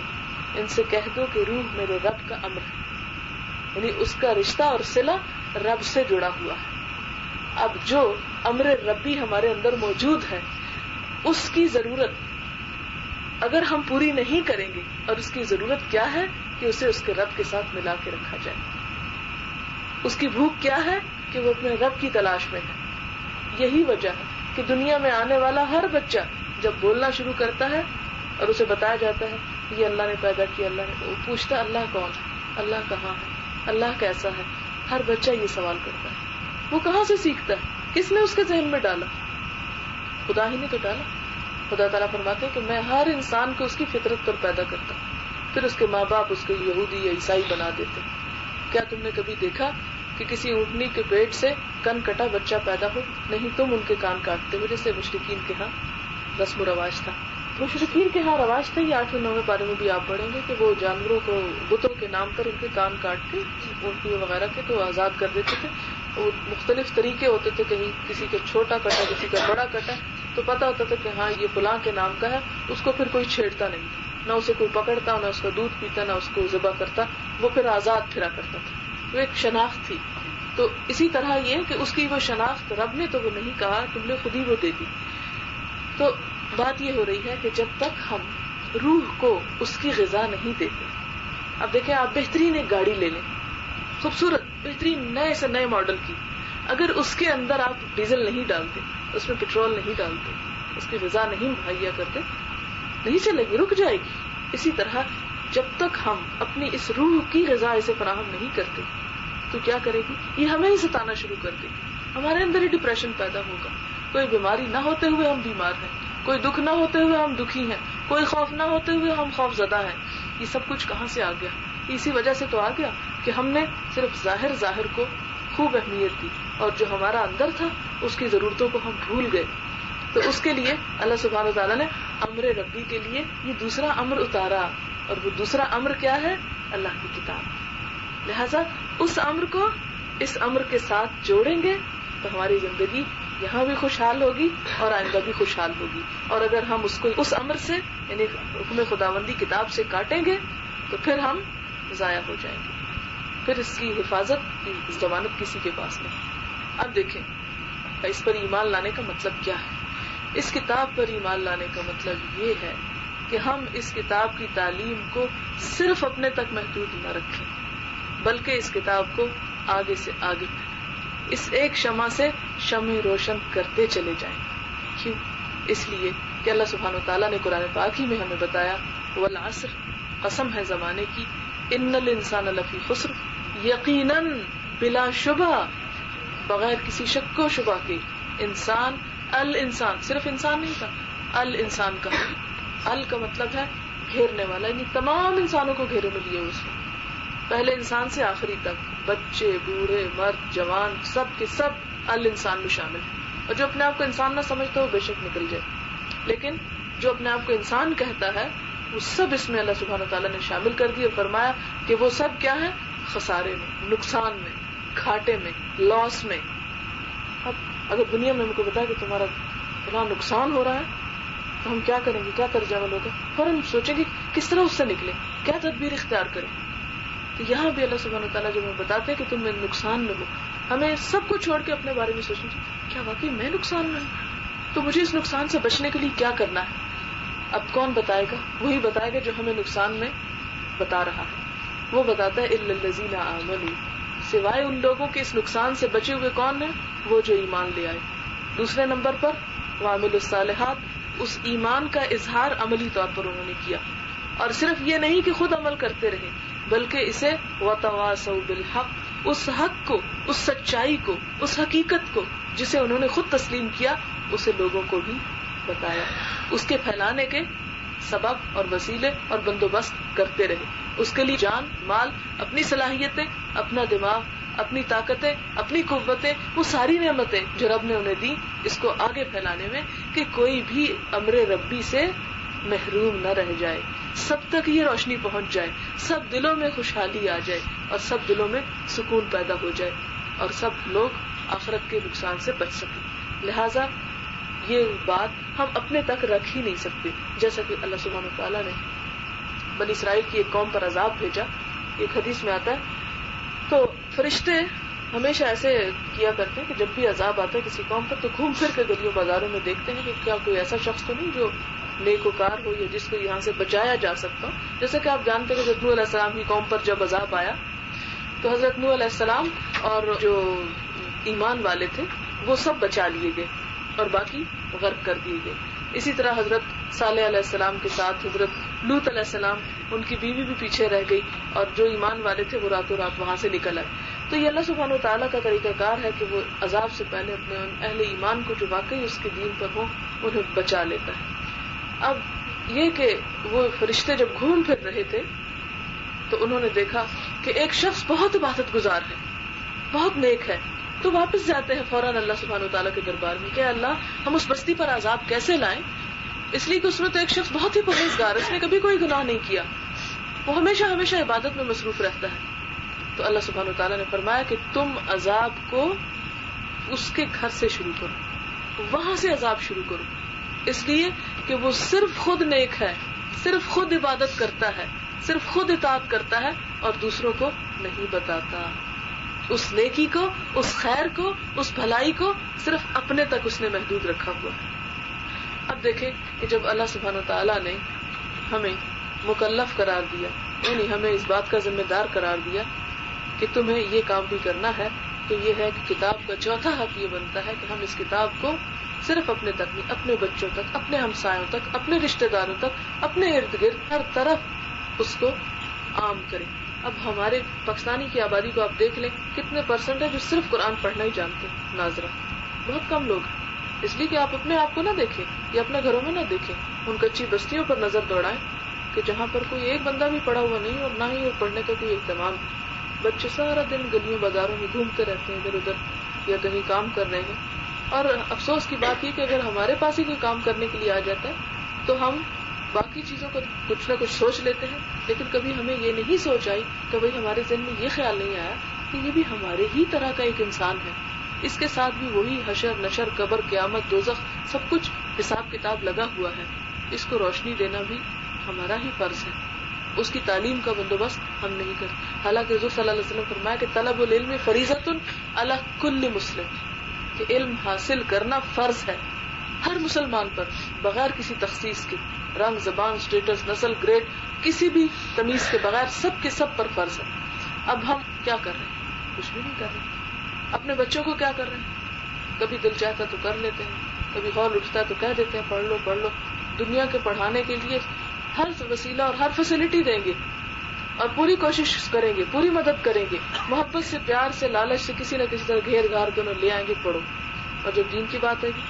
ان سے کہہ دو کہ روح میرے رب کا امر ہے, یعنی اس کا رشتہ اور صلہ رب سے جڑا ہوا ہے. اب جو امر ربی ہمارے اندر موجود ہے, اس کی ضرورت اگر ہم پوری نہیں کریں گے, اور اس کی ضرورت کیا ہے کہ اسے اس کے رب کے ساتھ ملا کے رکھا جائے. اس کی بھوک کیا ہے کہ وہ اپنے رب کی تلاش میں ہے. یہی وجہ ہے کہ دنیا میں آنے والا ہر بچہ جب بولنا شروع کرتا ہے اور اسے بتایا جاتا ہے یہ اللہ نے پیدا کیا, اللہ نے, وہ پوچھتا اللہ کون ہے, اللہ کہاں ہے, اللہ کیسا ہے. ہر بچہ یہ سوال کرتا ہے. وہ کہاں سے سیکھتا ہے؟ کس نے اس کے ذہن میں ڈالا؟ خدا ہی نے تو ڈالا. خدا تعالیٰ فرماتے ہیں کہ میں ہر انسان کو اس کی فطرت پر پیدا کرتا ہوں, پھر اس کے ماں باپ اس کو یہودی یا عیسائی بنا دیتے. کیا تم نے کبھی دیکھا کہ کسی اونٹنی کے پیٹ سے کن کٹا بچہ پیدا ہو؟ نہیں, تم ان کے کان کاٹتے ہو, جیسے مشرکین کے ہاں رسم و رواج تھا. مشرکین کے ہاں رواج تھا, یہ 8ویں 9ویں پارے میں بھی آپ پڑھیں گے کہ وہ جانوروں کو بتوں کے نام پر ان کے کان کاٹ کے اونٹنیوں وغیرہ کے تو آزاد کر دیتے تھے. اور مختلف طریقے ہوتے تھے, کہیں کسی کا چھوٹا کٹا, کسی کا بڑا کٹا, تو پتا ہوتا تھا کہ ہاں یہ فلاں کے نام کا ہے. اس کو پھر کوئی چھیڑتا نہیں تھا, نہ اسے کوئی پکڑتا, نہ اس کا دودھ پیتا, نہ اس کو ذبح کرتا, وہ پھر آزاد پھرا کرتا تھا. وہ ایک شناخت تھی. تو اسی طرح یہ کہ اس کی وہ شناخت رب نے تو وہ نہیں کہا, تم نے خود ہی وہ دے دی. تو بات یہ ہو رہی ہے کہ جب تک ہم روح کو اس کی غذا نہیں دیتے. اب دیکھیں, آپ بہترین ایک گاڑی لے لیں, خوبصورت بہترین نئے سے نئے ماڈل کی, اگر اس کے اندر آپ ڈیزل نہیں ڈالتے اس میں پیٹرول نہیں ڈالتے, اس کی غذا نہیں مہیا کرتے, نہیں چلے گی, رک جائے گی. اسی طرح جب تک ہم اپنی اس روح کی غذا اسے فراہم نہیں کرتے تو کیا کرے گی, یہ ہمیں ہی ستانا شروع کر دے گی. ہمارے اندر ہی ڈپریشن پیدا ہوگا. کوئی بیماری نہ ہوتے ہوئے ہم بیمار ہیں, کوئی دکھ نہ ہوتے ہوئے ہم دکھی ہیں, کوئی خوف نہ ہوتے ہوئے ہم خوف زدہ ہیں. یہ سب کچھ کہاں سے آ گیا؟ اسی وجہ سے تو آ گیا کہ ہم نے صرف ظاہر کو خوب اہمیت دی, اور جو ہمارا اندر تھا اس کی ضرورتوں کو ہم بھول گئے. تو اس کے لیے اللہ سبحانہ وتعالیٰ نے امر ربی کے لیے یہ دوسرا امر اتارا, اور وہ دوسرا امر کیا ہے؟ اللہ کی کتاب. لہذا اس امر کو اس امر کے ساتھ جوڑیں گے تو ہماری زندگی یہاں بھی خوشحال ہوگی اور آئندہ بھی خوشحال ہوگی. اور اگر ہم اس کو اس امر سے یعنی حکم خداوندی کتاب سے کاٹیں گے تو پھر ہم ضائع ہو جائیں گے, پھر اس کی حفاظت کی ضمانت کسی کے پاس نہیں. اب دیکھیں اس پر ایمان لانے کا مطلب کیا ہے. اس کتاب پر ایمان لانے کا مطلب یہ ہے کہ ہم اس کتاب کی تعلیم کو صرف اپنے تک محدود نہ رکھیں, بلکہ اس کتاب کو آگے سے آگے اس ایک شمع سے شمع روشن کرتے چلے جائیں. کیوں؟ اس لیے کہ اللہ سبحانہ وتعالیٰ نے قرآن پاک ہی میں ہمیں بتایا, والعصر, قسم ہے زمانے کی, ان الانسان لفی خسر, یقیناً بلا شبہ بغیر کسی شک و شبہ کے انسان, الانسان صرف انسان نہیں تھا, الانسان کا ال کا مطلب ہے گھیرنے والا, یعنی تمام انسانوں کو گھیرے میں لیے اس نے, پہلے انسان سے آخری تک, بچے بوڑھے مرد جوان سب کے سب الانسان میں شامل ہیں. اور جو اپنے آپ کو انسان نہ سمجھتا وہ بے شک نکل جائے, لیکن جو اپنے آپ کو انسان کہتا ہے وہ سب اس میں اللہ سبحانہ تعالیٰ نے شامل کر دی, اور فرمایا کہ وہ سب کیا ہے؟ خسارے میں, نقصان میں, گھاٹے میں, لاس میں. اب اگر دنیا میں ہم کو بتا کہ تمہارا اتنا نقصان ہو رہا ہے تو ہم کیا کریں گے, کیا طرز عمل ہوگا؟ فوراً سوچیں گے کس طرح اس سے نکلیں, کیا تدبیر اختیار کریں. تو یہاں بھی اللہ سبحانہ وتعالیٰ جب ہمیں بتاتے ہیں کہ تم نقصان میں ہو, ہمیں سب کو چھوڑ کے اپنے بارے میں سوچنا چاہیے کیا واقعی میں نقصان میں ہوں, تو مجھے اس نقصان سے بچنے کے لیے کیا کرنا ہے. اب کون بتائے گا؟ وہی بتائے گا جو ہمیں نقصان میں بتا رہا ہے. وہ بتاتا ہے الا الذین آمنوا, سوائے ان لوگوں کے اس نقصان سے بچے ہوئے کون ہیں؟ وہ جو ایمان لے آئے. دوسرے نمبر پر وعملوا الصالحات, اس ایمان کا اظہار عملی طور پر انہوں نے کیا, اور صرف یہ نہیں کہ خود عمل کرتے رہے بلکہ اسے وتواصوا بالحق, اس حق کو, اس سچائی کو, اس حقیقت کو جسے انہوں نے خود تسلیم کیا اسے لوگوں کو بھی بتایا, اس کے پھیلانے کے سبب اور وسیلے اور بندوبست کرتے رہے. اس کے لیے جان مال, اپنی صلاحیتیں, اپنا دماغ, اپنی طاقتیں, اپنی قوتیں, وہ ساری نعمتیں جو رب نے انہیں دی اس کو آگے پھیلانے میں کہ کوئی بھی امر ربی سے محروم نہ رہ جائے, سب تک یہ روشنی پہنچ جائے, سب دلوں میں خوشحالی آ جائے اور سب دلوں میں سکون پیدا ہو جائے اور سب لوگ آخرت کے نقصان سے بچ سکیں. لہذا یہ بات ہم اپنے تک رکھ ہی نہیں سکتے. جیسا کہ اللہ سبحانہ تعالیٰ نے بنی اسرائیل کی ایک قوم پر عذاب بھیجا, ایک حدیث میں آتا ہے تو فرشتے ہمیشہ ایسے کیا کرتے ہیں کہ جب بھی عذاب آتا ہے کسی قوم پر تو گھوم پھر کے گلیوں بازاروں میں دیکھتے ہیں کہ کیا کوئی ایسا شخص تو نہیں جو نیکوکار ہو یا جس کو یہاں سے بچایا جا سکتا ہو. جیسا کہ آپ جانتے ہیں کہ حضرت نوح علیہ السلام کی قوم پر جب عذاب آیا تو حضرت نوح علیہ السلام اور جو ایمان والے تھے وہ سب بچا لیے گئے اور باقی غرق کر دیے گئے. اسی طرح حضرت صالح علیہ السلام کے ساتھ حضرت لوط علیہ السلام, ان کی بیوی بھی پیچھے رہ گئی اور جو ایمان والے تھے وہ راتوں رات وہاں سے نکل آئے. تو یہ اللہ سبحانہ وتعالیٰ کا طریقہ کار ہے کہ وہ عذاب سے پہلے اپنے ان اہل ایمان کو جو واقعی اس کے دین پر ہوں انہیں بچا لیتا ہے. اب یہ کہ وہ فرشتے جب گھوم پھر رہے تھے تو انہوں نے دیکھا کہ ایک شخص بہت عبادت گزار ہے, بہت نیک ہے, تو واپس جاتے ہیں فوراً اللہ سبحانہ وتعالیٰ کے دربار میں کہ اللہ ہم اس بستی پر عذاب کیسے لائیں, اس لیے کہ اس میں تو ایک شخص بہت ہی پرہیزگار, اس نے کبھی کوئی گناہ نہیں کیا, وہ ہمیشہ عبادت میں مصروف رہتا ہے. تو اللہ سبحانہ وتعالیٰ نے فرمایا کہ تم عذاب کو اس کے گھر سے شروع کرو, وہاں سے عذاب شروع کرو, اس لیے کہ وہ صرف خود نیک ہے, صرف خود عبادت کرتا ہے, صرف خود اطاعت کرتا ہے اور دوسروں کو نہیں بتاتا. اس نیکی کو, اس خیر کو, اس بھلائی کو صرف اپنے تک اس نے محدود رکھا ہوا ہے. اب دیکھیں کہ جب اللہ سبحانہ وتعالیٰ نے ہمیں مکلف قرار دیا, یعنی ہمیں اس بات کا ذمہ دار قرار دیا کہ تمہیں یہ کام بھی کرنا ہے, تو یہ ہے کہ کتاب کا چوتھا حق یہ بنتا ہے کہ ہم اس کتاب کو صرف اپنے تک نہیں، اپنے بچوں تک، اپنے ہمسایوں تک، اپنے رشتہ داروں تک، اپنے ارد گرد ہر طرف اس کو عام کریں. اب ہمارے پاکستانی کی آبادی کو آپ دیکھ لیں، کتنے پرسنٹ ہے جو صرف قرآن پڑھنا ہی جانتے ہیں؟ ناظرہ بہت کم لوگ ہیں. اس لیے کہ آپ اپنے آپ کو نہ دیکھیں یا اپنے گھروں میں نہ دیکھیں، ان کچی بستیوں پر نظر دوڑائیں کہ جہاں پر کوئی ایک بندہ بھی پڑا ہوا نہیں اور نہ ہی وہ پڑھنے کا کوئی اہتمام. بچے سارا دن گلیوں بازاروں میں گھومتے رہتے ہیں ادھر ادھر یا کہیں کام کر رہے ہیں. اور افسوس کی بات یہ کہ اگر ہمارے پاس ہی کوئی کام کرنے کے لیے آ جاتا ہے تو ہم باقی چیزوں کو کچھ نہ کچھ سوچ لیتے ہیں، لیکن کبھی ہمیں یہ نہیں سوچ آئی کہ بھئی ہمارے ذہن میں یہ خیال نہیں آیا کہ یہ بھی ہمارے ہی طرح کا ایک انسان ہے، اس کے ساتھ بھی وہی حشر نشر قبر قیامت دوزخ سب کچھ حساب کتاب لگا ہوا ہے. اس کو روشنی دینا بھی ہمارا ہی فرض ہے. اس کی تعلیم کا بندوبست ہم نہیں کرتے. حالانکہ حضور صلی اللہ علیہ وسلم فرمایا کہ طلب العلم فریضۃ علی کل مسلم، کہ علم حاصل کرنا فرض ہے ہر مسلمان پر بغیر کسی تخصیص کے. رنگ، زبان، اسٹیٹس، نسل، گریڈ، کسی بھی تمیز کے بغیر سب کے سب پر فرض ہے. اب ہم کیا کر رہے ہیں؟ کچھ بھی نہیں کر رہے. اپنے بچوں کو کیا کر رہے ہیں؟ کبھی دل چاہتا تو کر لیتے ہیں، کبھی ہال اٹھتا تو کہہ دیتے ہیں پڑھ لو پڑھ لو. دنیا کے پڑھانے کے لیے ہر وسیلہ اور ہر فیسلٹی دیں گے اور پوری کوشش کریں گے، پوری مدد کریں گے، محبت سے، پیار سے، لالچ سے کسی نہ کسی طرح گھیر گھار کے انہیں لے آئیں گے پڑھو. اور جب دین کی بات ہے گی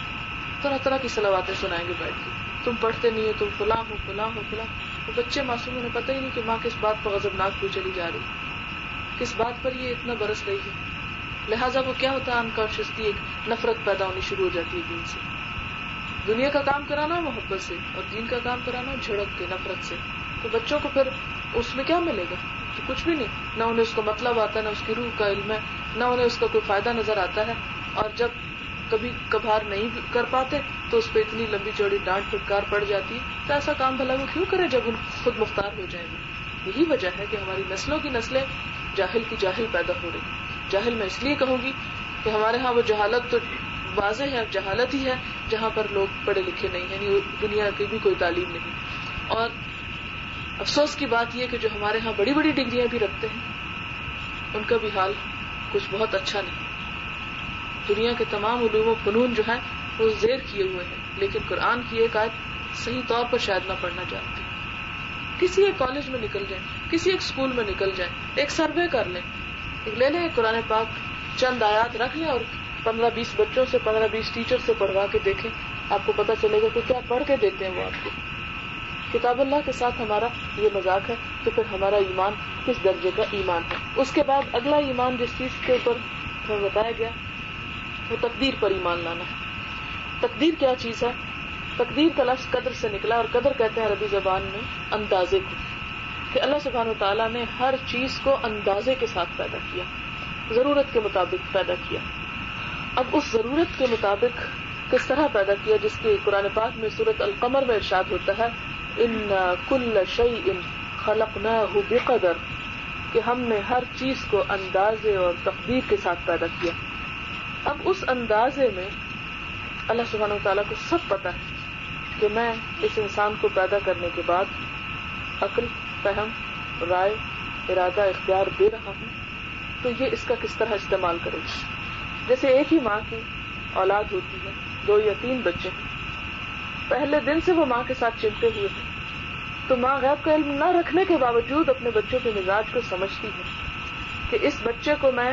طرح طرح کی صلواتیں سنائیں گے بیٹھ کے، تم پڑھتے نہیں ہو، تم فلاں ہو فلاں ہو فلاں. وہ بچے معصوم، انہیں پتہ ہی نہیں کہ ماں کس بات پر غضبناک ہوئی چلی جا رہی، کس بات پر یہ اتنا برس رہی ہے. لہٰذا وہ کیا ہوتا ہے، انکانشیسلی ایک نفرت پیدا ہونی شروع ہو جاتی ہے دین سے. دنیا کا کام کرانا محبت سے اور دین کا کام کرانا جھڑک کے، نفرت سے. تو بچوں کو پھر اس میں کیا ملے گا؟ تو کچھ بھی نہیں. نہ انہیں اس کا مطلب آتا ہے، نہ اس کی روح کا علم ہے، نہ انہیں اس کا کوئی فائدہ نظر آتا ہے. اور جب کبھی کبھار نہیں کر پاتے تو اس پہ اتنی لمبی چوڑی ڈانٹ پھٹکار پڑ جاتی ہے. تو ایسا کام بھلا وہ کیوں کرے جب ان خود مختار ہو جائیں گے؟ یہی وجہ ہے کہ ہماری نسلوں کی نسلیں جاہل کی جاہل پیدا ہو رہی. جاہل میں اس لیے کہوں گی کہ ہمارے ہاں وہ جہالت تو واضح ہے، جہالت ہی ہے جہاں پر لوگ پڑھے لکھے نہیں ہیں، یعنی دنیا کی بھی کوئی تعلیم نہیں. اور افسوس کی بات یہ کہ جو ہمارے ہاں بڑی بڑی ڈگریاں بھی رکھتے ہیں ان کا بھی حال کچھ بہت اچھا نہیں. دنیا کے تمام علوم و فنون جو ہیں وہ زیر کیے ہوئے ہیں، لیکن قرآن کی ایک آیت صحیح طور پر شاید نہ پڑھنا چاہتے. کسی ایک کالج میں نکل جائیں، کسی ایک اسکول میں نکل جائیں، ایک سروے کر لیں، لے لیں قرآن پاک، چند آیات رکھ لیں اور 15-20 بچوں سے، 15-20 ٹیچر سے پڑھوا کے دیکھیں، آپ کو پتا چلے گا کہ کیا پڑھ کے دیتے ہیں وہ آپ کو. کتاب اللہ کے ساتھ ہمارا یہ مذاق ہے تو پھر ہمارا ایمان کس درجے کا ایمان ہے. اس کے بعد اگلا ایمان جس چیز کے اوپر ہمیں بتایا گیا وہ تقدیر پر ایمان لانا ہے. تقدیر کیا چیز ہے؟ تقدیر کا لفظ قدر سے نکلا، اور قدر کہتے ہیں عربی زبان میں اندازے کو، کہ اللہ سبحانہ وتعالیٰ نے ہر چیز کو اندازے کے ساتھ پیدا کیا، ضرورت کے مطابق پیدا کیا. اب اس ضرورت کے مطابق کس طرح پیدا کیا، جس کے قرآن پاک میں سورۃ القمر میں ارشاد ہوتا ہے اِنَّا كُلَّ شَيْءٍ خَلَقْنَاهُ بِقَدَرٍ، کہ ہم نے ہر چیز کو اندازے اور تقدیر کے ساتھ پیدا کیا. اب اس اندازے میں اللہ سبحانہ وتعالیٰ کو سب پتا ہے کہ میں اس انسان کو پیدا کرنے کے بعد عقل، فہم، رائے، ارادہ، اختیار دے رہا ہوں، تو یہ اس کا کس طرح استعمال کرے گا. جیسے ایک ہی ماں کی اولاد ہوتی ہے، 2 یا 3 بچے ہیں، پہلے دن سے وہ ماں کے ساتھ چلتے ہوئے ہیں، تو ماں غیب کا علم نہ رکھنے کے باوجود اپنے بچوں کے مزاج کو سمجھتی ہے کہ اس بچے کو میں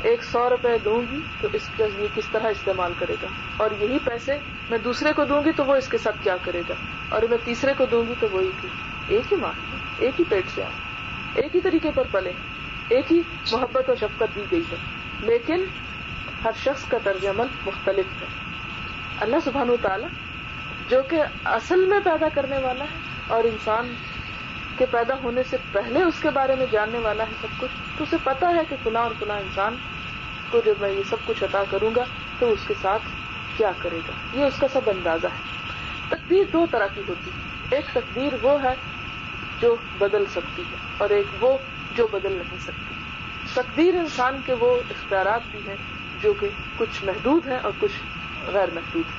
100 روپے دوں گی تو اس کا یہ کس طرح استعمال کرے گا، اور یہی پیسے میں دوسرے کو دوں گی تو وہ اس کے ساتھ کیا کرے گا، اور میں تیسرے کو دوں گی تو وہی کی. ایک ہی ماں، ایک ہی پیٹ سے آئے، ایک ہی طریقے پر پلے، ایک ہی محبت اور شفقت دی گئی ہے، لیکن ہر شخص کا طرز عمل مختلف ہے. اللہ سبحانہ وتعالیٰ جو کہ اصل میں پیدا کرنے والا ہے اور انسان کے پیدا ہونے سے پہلے اس کے بارے میں جاننے والا ہے سب کچھ، تو اسے پتا ہے کہ فلاں اور فلاں انسان کو جب میں یہ سب کچھ عطا کروں گا تو اس کے ساتھ کیا کرے گا. یہ اس کا سب اندازہ ہے. تقدیر 2 طرح کی ہوتی ہے، ایک تقدیر وہ ہے جو بدل سکتی ہے اور ایک وہ جو بدل نہیں سکتی. تقدیر انسان کے وہ اختیارات بھی ہیں جو کہ کچھ محدود ہیں اور کچھ غیر محدود ہیں.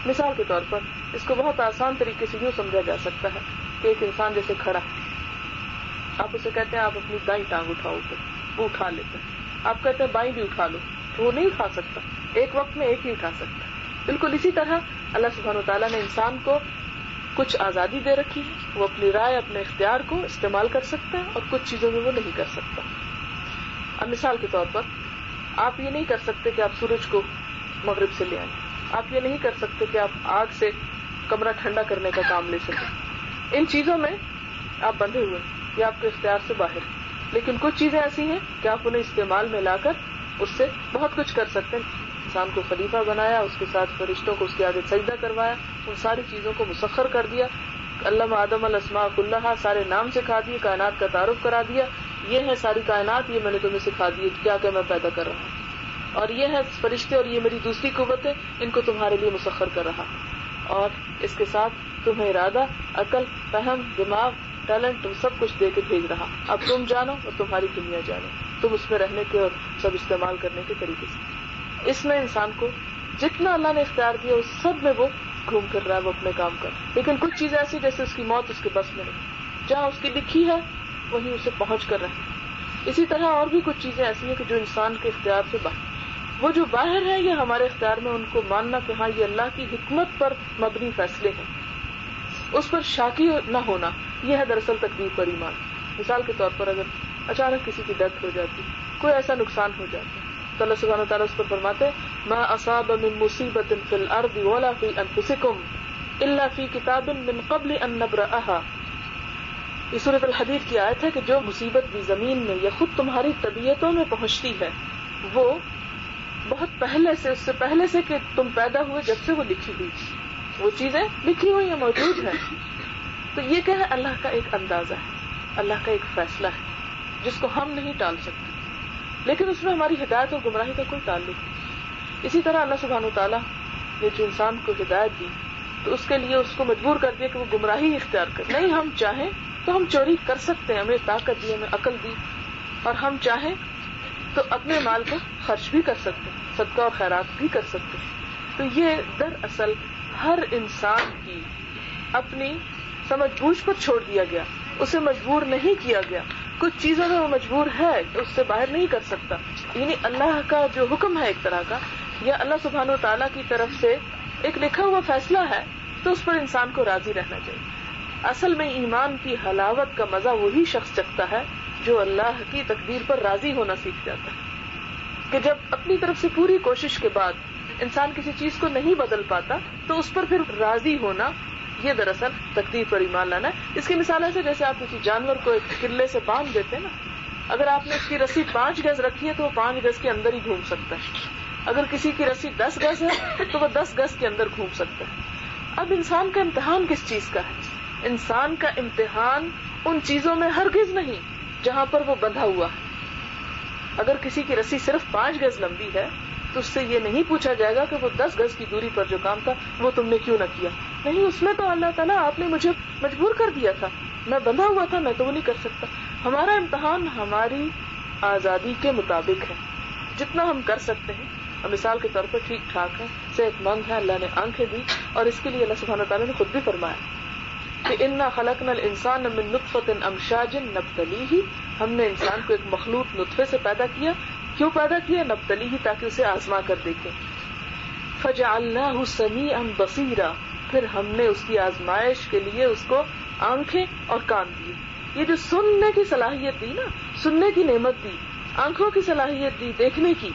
مثال کے طور پر اس کو بہت آسان طریقے سے یوں سمجھا جا سکتا ہے کہ ایک انسان جیسے کھڑا ہے، آپ اسے کہتے ہیں آپ اپنی دائیں ٹانگ اٹھاؤ، وہ اٹھا لیتا ہے. آپ کہتے ہیں بائیں بھی اٹھا لو، تو وہ نہیں اٹھا سکتا، ایک وقت میں ایک ہی اٹھا سکتا ہے. بالکل اسی طرح اللہ سبحانہ وتعالیٰ نے انسان کو کچھ آزادی دے رکھی ہے، وہ اپنی رائے اپنے اختیار کو استعمال کر سکتا ہے اور کچھ چیزوں میں وہ نہیں کر سکتا. اب مثال کے طور پر آپ یہ نہیں کر سکتے کہ آپ سورج کو مغرب سے لے آئیں، آپ یہ نہیں کر سکتے کہ آپ آگ سے کمرہ ٹھنڈا کرنے کا کام لے سکیں. ان چیزوں میں آپ بندھے ہوئے ہیں، یہ آپ کے اختیار سے باہر ہے. لیکن کچھ چیزیں ایسی ہیں کہ آپ انہیں استعمال میں لا کر اس سے بہت کچھ کر سکتے ہیں. انسان کو خلیفہ بنایا، اس کے ساتھ فرشتوں کو اس کے آگے سجدہ کروایا، ان ساری چیزوں کو مسخر کر دیا. علم آدم الاسماء کلھا، سارے نام سکھا دیے، کائنات کا تعارف کرا دیا. یہ ہے ساری کائنات، یہ میں نے تمہیں سکھا دی کیا کہ میں پیدا کر رہا ہوں، اور یہ ہے فرشتے اور یہ میری دوسری قوتیں، ان کو تمہارے لیے مسخر کر رہا. اور اس کے ساتھ تمہیں ارادہ، عقل، فہم، دماغ، ٹیلنٹ سب کچھ دے کے بھیج رہا. اب تم جانو اور تمہاری دنیا جانو، تم اس میں رہنے کے اور سب استعمال کرنے کے طریقے سے. اس میں انسان کو جتنا اللہ نے اختیار دیا اس سب میں وہ گھوم پھر رہا ہے، وہ اپنے کام کر. لیکن کچھ چیزیں ایسی جیسے اس کی موت اس کے بس میں نہیں، جہاں اس کی لکھی ہے وہیں اسے پہنچ کر رہے. اسی طرح اور بھی کچھ چیزیں ایسی ہیں کہ جو انسان کے اختیار سے باہر. وہ جو باہر ہے یہ ہمارے اختیار میں، ان کو ماننا کہ ہاں یہ اللہ کی حکمت پر مبنی فیصلے ہیں، اس پر شاکی نہ ہونا، یہ ہے دراصل تقدیر پر ایمان. مثال کے طور پر اگر اچانک کسی کی ڈیتھ ہو جاتی، کوئی ایسا نقصان ہو جاتا تو اللہ سبحانہ وتعالیٰ اس پر فرماتے ما اصاب من مصیبت فی الارض ولا فی انفسکم الا فی کتاب من قبل ان نبرأها. یہ سورۃ الحدید کی آیت ہے کہ جو مصیبت بھی زمین میں یا خود تمہاری طبیعتوں میں پہنچتی ہے وہ بہت پہلے سے، اس سے پہلے سے کہ تم پیدا ہوئے جب سے وہ لکھی ہوئی، وہ چیزیں لکھی ہوئی ہیں، موجود ہیں. تو یہ کیا ہے؟ اللہ کا ایک اندازہ ہے، اللہ کا ایک فیصلہ ہے جس کو ہم نہیں ٹال سکتے، لیکن اس میں ہماری ہدایت اور گمراہی کا کوئی تعلق نہیں. اسی طرح اللہ سبحانہ وتعالیٰ نے جو انسان کو ہدایت دی تو اس کے لیے اس کو مجبور کر دیا کہ وہ گمراہی اختیار کرے. نہیں، ہم چاہیں تو ہم چوری کر سکتے ہیں، ہمیں طاقت دی، ہمیں عقل دی، اور ہم چاہیں تو اپنے مال کو خرچ بھی کر سکتے ہیں، صدقہ اور خیرات بھی کر سکتے ہیں. تو یہ دراصل ہر انسان کی اپنی سمجھ بوجھ پر چھوڑ دیا گیا، اسے مجبور نہیں کیا گیا. کچھ چیزوں میں وہ مجبور ہے، اس سے باہر نہیں کر سکتا. یعنی اللہ کا جو حکم ہے ایک طرح کا، یا اللہ سبحانہ و تعالیٰ کی طرف سے ایک لکھا ہوا فیصلہ ہے، تو اس پر انسان کو راضی رہنا چاہیے. اصل میں ایمان کی حلاوت کا مزہ وہی شخص چکھتا ہے جو اللہ کی تقدیر پر راضی ہونا سیکھ جاتا ہے. کہ جب اپنی طرف سے پوری کوشش کے بعد انسان کسی چیز کو نہیں بدل پاتا تو اس پر پھر راضی ہونا، یہ دراصل تقدیر پر ایمان لانا ہے. اس کی مثال ہے جیسے آپ کسی جانور کو ایک قلعے سے باندھ دیتے ہیں نا، اگر آپ نے اس کی رسی 5 گز رکھی ہے تو وہ 5 گز کے اندر ہی گھوم سکتا ہے. اگر کسی کی رسی 10 گز ہے تو وہ 10 گز کے اندر گھوم سکتا ہے. اب انسان کا امتحان کس چیز کا ہے؟ انسان کا امتحان ان چیزوں میں ہرگز نہیں جہاں پر وہ بندھا ہوا ہے. اگر کسی کی رسی صرف 5 گز لمبی ہے تو اس سے یہ نہیں پوچھا جائے گا کہ وہ 10 گز کی دوری پر جو کام تھا وہ تم نے کیوں نہ کیا. نہیں، اس میں تو اللہ تعالیٰ آپ نے مجھے مجبور کر دیا تھا، میں بندھا ہوا تھا، میں تو وہ نہیں کر سکتا. ہمارا امتحان ہماری آزادی کے مطابق ہے، جتنا ہم کر سکتے ہیں. مثال کے طور پر ٹھیک ٹھاک ہے، صحت مند ہے، اللہ نے آنکھیں دی، اور اس کے لیے اللہ سبحانہ تعالیٰ نے خود بھی فرمایا کہ انا خلقنا الانسان من نطفۃ امشاج نبتلیہ، ہم نے انسان کو ایک مخلوط نطفے سے پیدا کیا. کیوں پیدا کیا؟ نبتلیہ، تاکہ اسے آزما کر دیکھیں. فجعلناہ سمیعا بصیرا، پھر ہم نے اس کی آزمائش کے لیے اس کو آنکھیں اور کان دیے. یہ جو سننے کی صلاحیت دی نا، سننے کی نعمت دی، آنکھوں کی صلاحیت دی دیکھنے کی،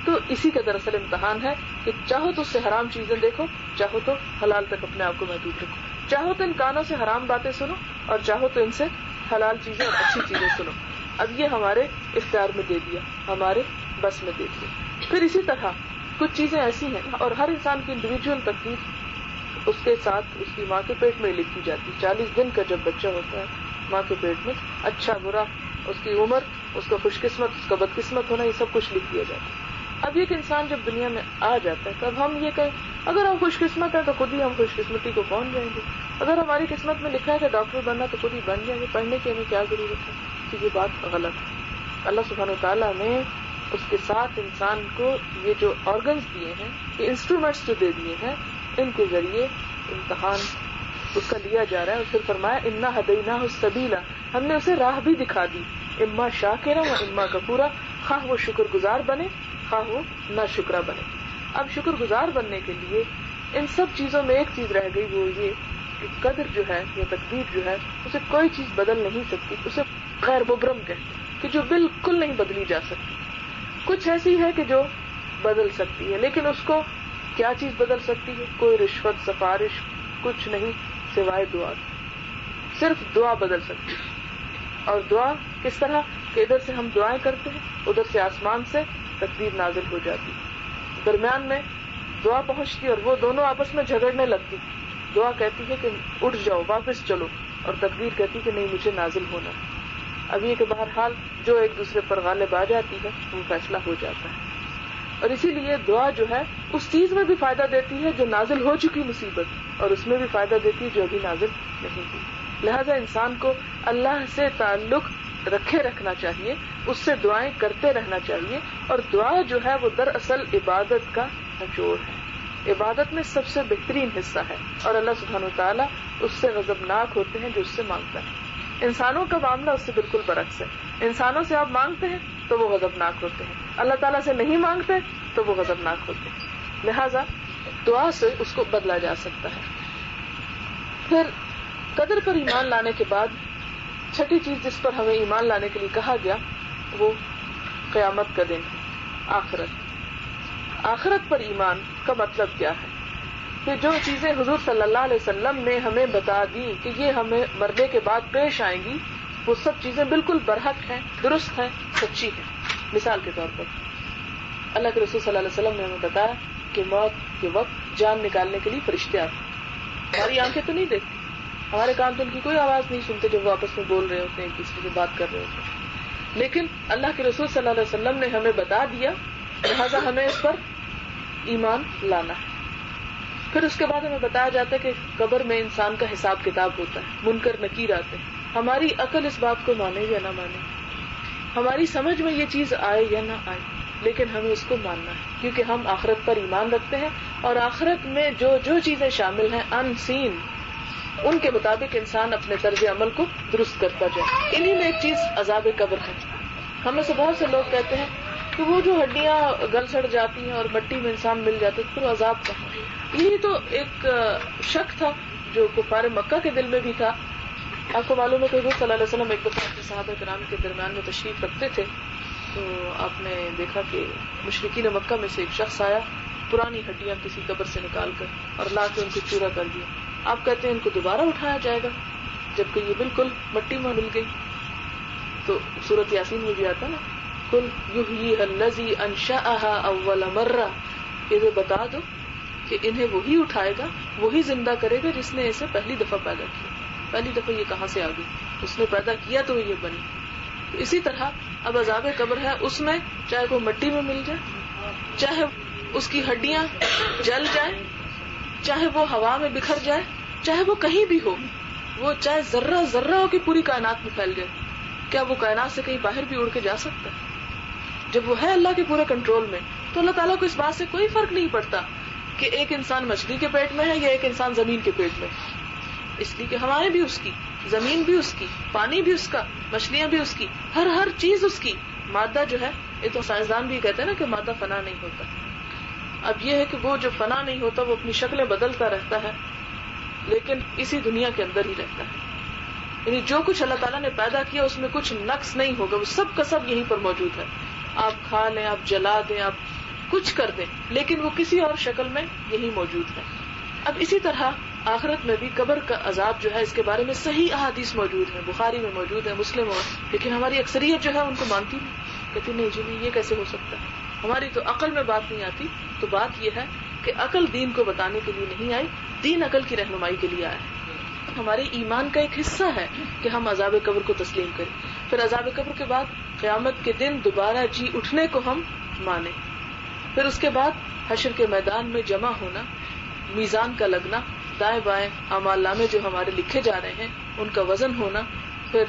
تو اسی کا دراصل امتحان ہے کہ چاہو تو اس سے حرام چیزیں دیکھو، چاہو تو حلال تک اپنے آپ کو محدود رکھو. چاہو تو ان کانوں سے حرام باتیں سنو اور چاہو تو ان سے حلال چیزیں اور اچھی چیزیں سنو. اب یہ ہمارے اختیار میں دے دیا، ہمارے بس میں دے دیا. پھر اسی طرح کچھ چیزیں ایسی ہیں، اور ہر انسان کی انڈیویجول تقدیر اس کے ساتھ اس کی ماں کے پیٹ میں لکھی جاتی. 40 دن کا جب بچہ ہوتا ہے ماں کے پیٹ میں، اچھا برا، اس کی عمر، اس کا خوش قسمت، اس کا بد قسمت ہونا، یہ سب کچھ لکھ دیا جاتا ہے. اب ایک انسان جب دنیا میں آ جاتا ہے تب ہم یہ کہیں اگر ہم خوش قسمت ہیں تو خود ہی ہم خوش قسمتی کو پہنچ جائیں گے، اگر ہماری قسمت میں لکھا ہے کہ ڈاکٹر بننا تو خود ہی بن جائیں گے، پڑھنے کی ہمیں کیا ضرورت ہے. تو یہ بات غلط ہے. اللہ سبحانہ وتعالیٰ نے اس کے ساتھ انسان کو یہ جو آرگنز دیے ہیں، یہ انسٹرومنٹس جو دے دیے ہیں، ان کے ذریعے امتحان اس کا لیا جا رہا ہے. اور پھر فرمایا انا ہدیناہ السبیل، ہم نے اسے راہ بھی دکھا دی، اما شاکرا و اما کفورا، خواہ وہ شکر گزار بنے خواہ وہ نہ شکرا بنے. اب شکر گزار بننے کے لیے ان سب چیزوں میں ایک چیز رہ گئی، وہ یہ کہ قدر جو ہے یا تقدیر جو ہے اسے کوئی چیز بدل نہیں سکتی. اسے غیر مبرم کہتے ہیں کہ جو بالکل نہیں بدلی جا سکتی. کچھ ایسی ہے کہ جو بدل سکتی ہے، لیکن اس کو کیا چیز بدل سکتی ہے؟ کوئی رشوت، سفارش کچھ نہیں سوائے دعا. صرف دعا بدل سکتی ہے. اور دعا کس طرح کہ ادھر سے ہم دعائیں کرتے ہیں، ادھر سے آسمان سے تقدیر نازل ہو جاتی، درمیان میں دعا پہنچتی اور وہ دونوں آپس میں جھگڑنے لگتی. دعا کہتی ہے کہ اٹھ جاؤ، واپس چلو، اور تقدیر کہتی کہ نہیں، مجھے نازل ہونا ہے. اب یہ کہ بہرحال جو ایک دوسرے پر غالب آ جاتی ہے وہ فیصلہ ہو جاتا ہے. اور اسی لیے دعا جو ہے اس چیز میں بھی فائدہ دیتی ہے جو نازل ہو چکی مصیبت، اور اس میں بھی فائدہ دیتی ہے جو ابھی نازل نہیں ہوئی. لہذا انسان کو اللہ سے تعلق رکھے رکھنا چاہیے، اس سے دعائیں کرتے رہنا چاہیے. اور دعا جو ہے وہ دراصل عبادت کا نچوڑ ہے، عبادت میں سب سے بہترین حصہ ہے. اور اللہ سبحانہ وتعالیٰ اس سے غضبناک ہوتے ہیں جو اس سے مانگتا ہے. انسانوں کا معاملہ اس سے بالکل برعکس ہے. انسانوں سے آپ مانگتے ہیں تو وہ غضبناک ہوتے ہیں، اللہ تعالیٰ سے نہیں مانگتے تو وہ غضبناک ہوتے ہیں. لہذا دعا سے اس کو بدلا جا سکتا ہے. پھر قدر پر ایمان لانے کے بعد چھٹی چیز جس پر ہمیں ایمان لانے کے لیے کہا گیا وہ قیامت کا دن ہے، آخرت. آخرت پر ایمان کا مطلب کیا ہے؟ کہ جو چیزیں حضور صلی اللہ علیہ وسلم نے ہمیں بتا دی کہ یہ ہمیں مرنے کے بعد پیش آئیں گی، وہ سب چیزیں بالکل برحق ہیں، درست ہیں، سچی ہیں. مثال کے طور پر اللہ کے رسول صلی اللہ علیہ وسلم نے ہمیں بتایا کہ موت کے وقت جان نکالنے کے لیے فرشتے آتے ہیں. ہماری آنکھیں تو نہیں دیکھتی، ہمارے کان تو ان کی کوئی آواز نہیں سنتے جب وہ آپس میں بول رہے ہوتے ہیں، ایک دوسرے سے بات کر رہے ہوتے ہیں، لیکن اللہ کے رسول صلی اللہ علیہ وسلم نے ہمیں بتا دیا، لہٰذا ہمیں اس پر ایمان لانا ہے. پھر اس کے بعد ہمیں بتایا جاتا ہے کہ قبر میں انسان کا حساب کتاب ہوتا ہے، منکر نکیر آتے ہیں. ہماری عقل اس بات کو مانے یا نہ مانے، ہماری سمجھ میں یہ چیز آئے یا نہ آئے، لیکن ہمیں اس کو ماننا ہے کیونکہ ہم آخرت پر ایمان رکھتے ہیں. اور آخرت میں جو چیزیں شامل ہیں ان سین، ان کے مطابق انسان اپنے طرز عمل کو درست کرتا جائے. انہی میں ایک چیز عذاب قبر ہے. ہم میں سے بہت سے لوگ کہتے ہیں کہ وہ جو ہڈیاں گل سڑ جاتی ہیں اور مٹی میں انسان مل جاتا ہے تو عذاب کہاں؟ یہی تو ایک شک تھا جو کفار مکہ کے دل میں بھی تھا. آپ کو معلوم ہے کہ حضور صلی اللہ علیہ وسلم ایک دفعہ اپنے صحابہ کرام کے درمیان میں تشریف رکھتے تھے تو آپ نے دیکھا کہ مشرکین مکہ میں سے ایک شخص آیا، پرانی ہڈیاں کسی قبر سے نکال کر اور لا کے ان کو چورا کر دیا. آپ کہتے ہیں ان کو دوبارہ اٹھایا جائے گا جبکہ یہ بالکل مٹی میں مل گئی. تو سورۃ یاسین میں بھی آتا نا، قل یحییھا الذی انشأھا اول مرہ، یہ بتا دو کہ انہیں وہی اٹھائے گا، وہی زندہ کرے گا جس نے اسے پہلی دفعہ پیدا کیا. پہلی دفعہ یہ کہاں سے آ گئی؟ اس نے پیدا کیا تو یہ بنی. اسی طرح اب عذاب قبر ہے، اس میں چاہے وہ مٹی میں مل جائے، چاہے اس کی ہڈیاں جل جائیں، چاہے وہ ہوا میں بکھر جائے، چاہے وہ کہیں بھی ہو، وہ چاہے ذرہ ذرہ ہو کہ پوری کائنات میں پھیل جائے. کیا وہ کائنات سے کہیں باہر بھی اڑ کے جا سکتا ہے؟ جب وہ ہے اللہ کے پورے کنٹرول میں تو اللہ تعالیٰ کو اس بات سے کوئی فرق نہیں پڑتا کہ ایک انسان مچھلی کے پیٹ میں ہے یا ایک انسان زمین کے پیٹ میں. اس لیے کہ ہوائیں بھی اس کی، زمین بھی اس کی، پانی بھی اس کا، مچھلیاں بھی اس کی، ہر چیز اس کی. مادہ جو ہے، یہ تو سائنسدان بھی کہتے ہیں نا کہ مادہ فنا نہیں ہوتا. اب یہ ہے کہ وہ جو فنا نہیں ہوتا وہ اپنی شکلیں بدلتا رہتا ہے لیکن اسی دنیا کے اندر ہی رہتا ہے. یعنی جو کچھ اللہ تعالیٰ نے پیدا کیا اس میں کچھ نقص نہیں ہوگا، وہ سب کا سب یہیں پر موجود ہے. آپ کھا لیں، آپ جلا دیں، آپ کچھ کر دیں، لیکن وہ کسی اور شکل میں یہی موجود ہے. اب اسی طرح آخرت میں بھی قبر کا عذاب جو ہے اس کے بارے میں صحیح احادیث موجود ہیں، بخاری میں موجود ہے، مسلم میں، لیکن ہماری اکثریت جو ہے ان کو مانتی نہیں، کہتی نہیں جی نہیں، یہ کیسے ہو سکتا ہے، ہماری تو عقل میں بات نہیں آتی. تو بات یہ ہے کہ عقل دین کو بتانے کے لیے نہیں آئی، دین عقل کی رہنمائی کے لیے آیا ہے. ہمارے ایمان کا ایک حصہ ہے کہ ہم عذاب قبر کو تسلیم کریں. پھر عذاب قبر کے بعد قیامت کے دن دوبارہ جی اٹھنے کو ہم مانیں. پھر اس کے بعد حشر کے میدان میں جمع ہونا، میزان کا لگنا، دائیں بائیں اعمال نامے جو ہمارے لکھے جا رہے ہیں ان کا وزن ہونا، پھر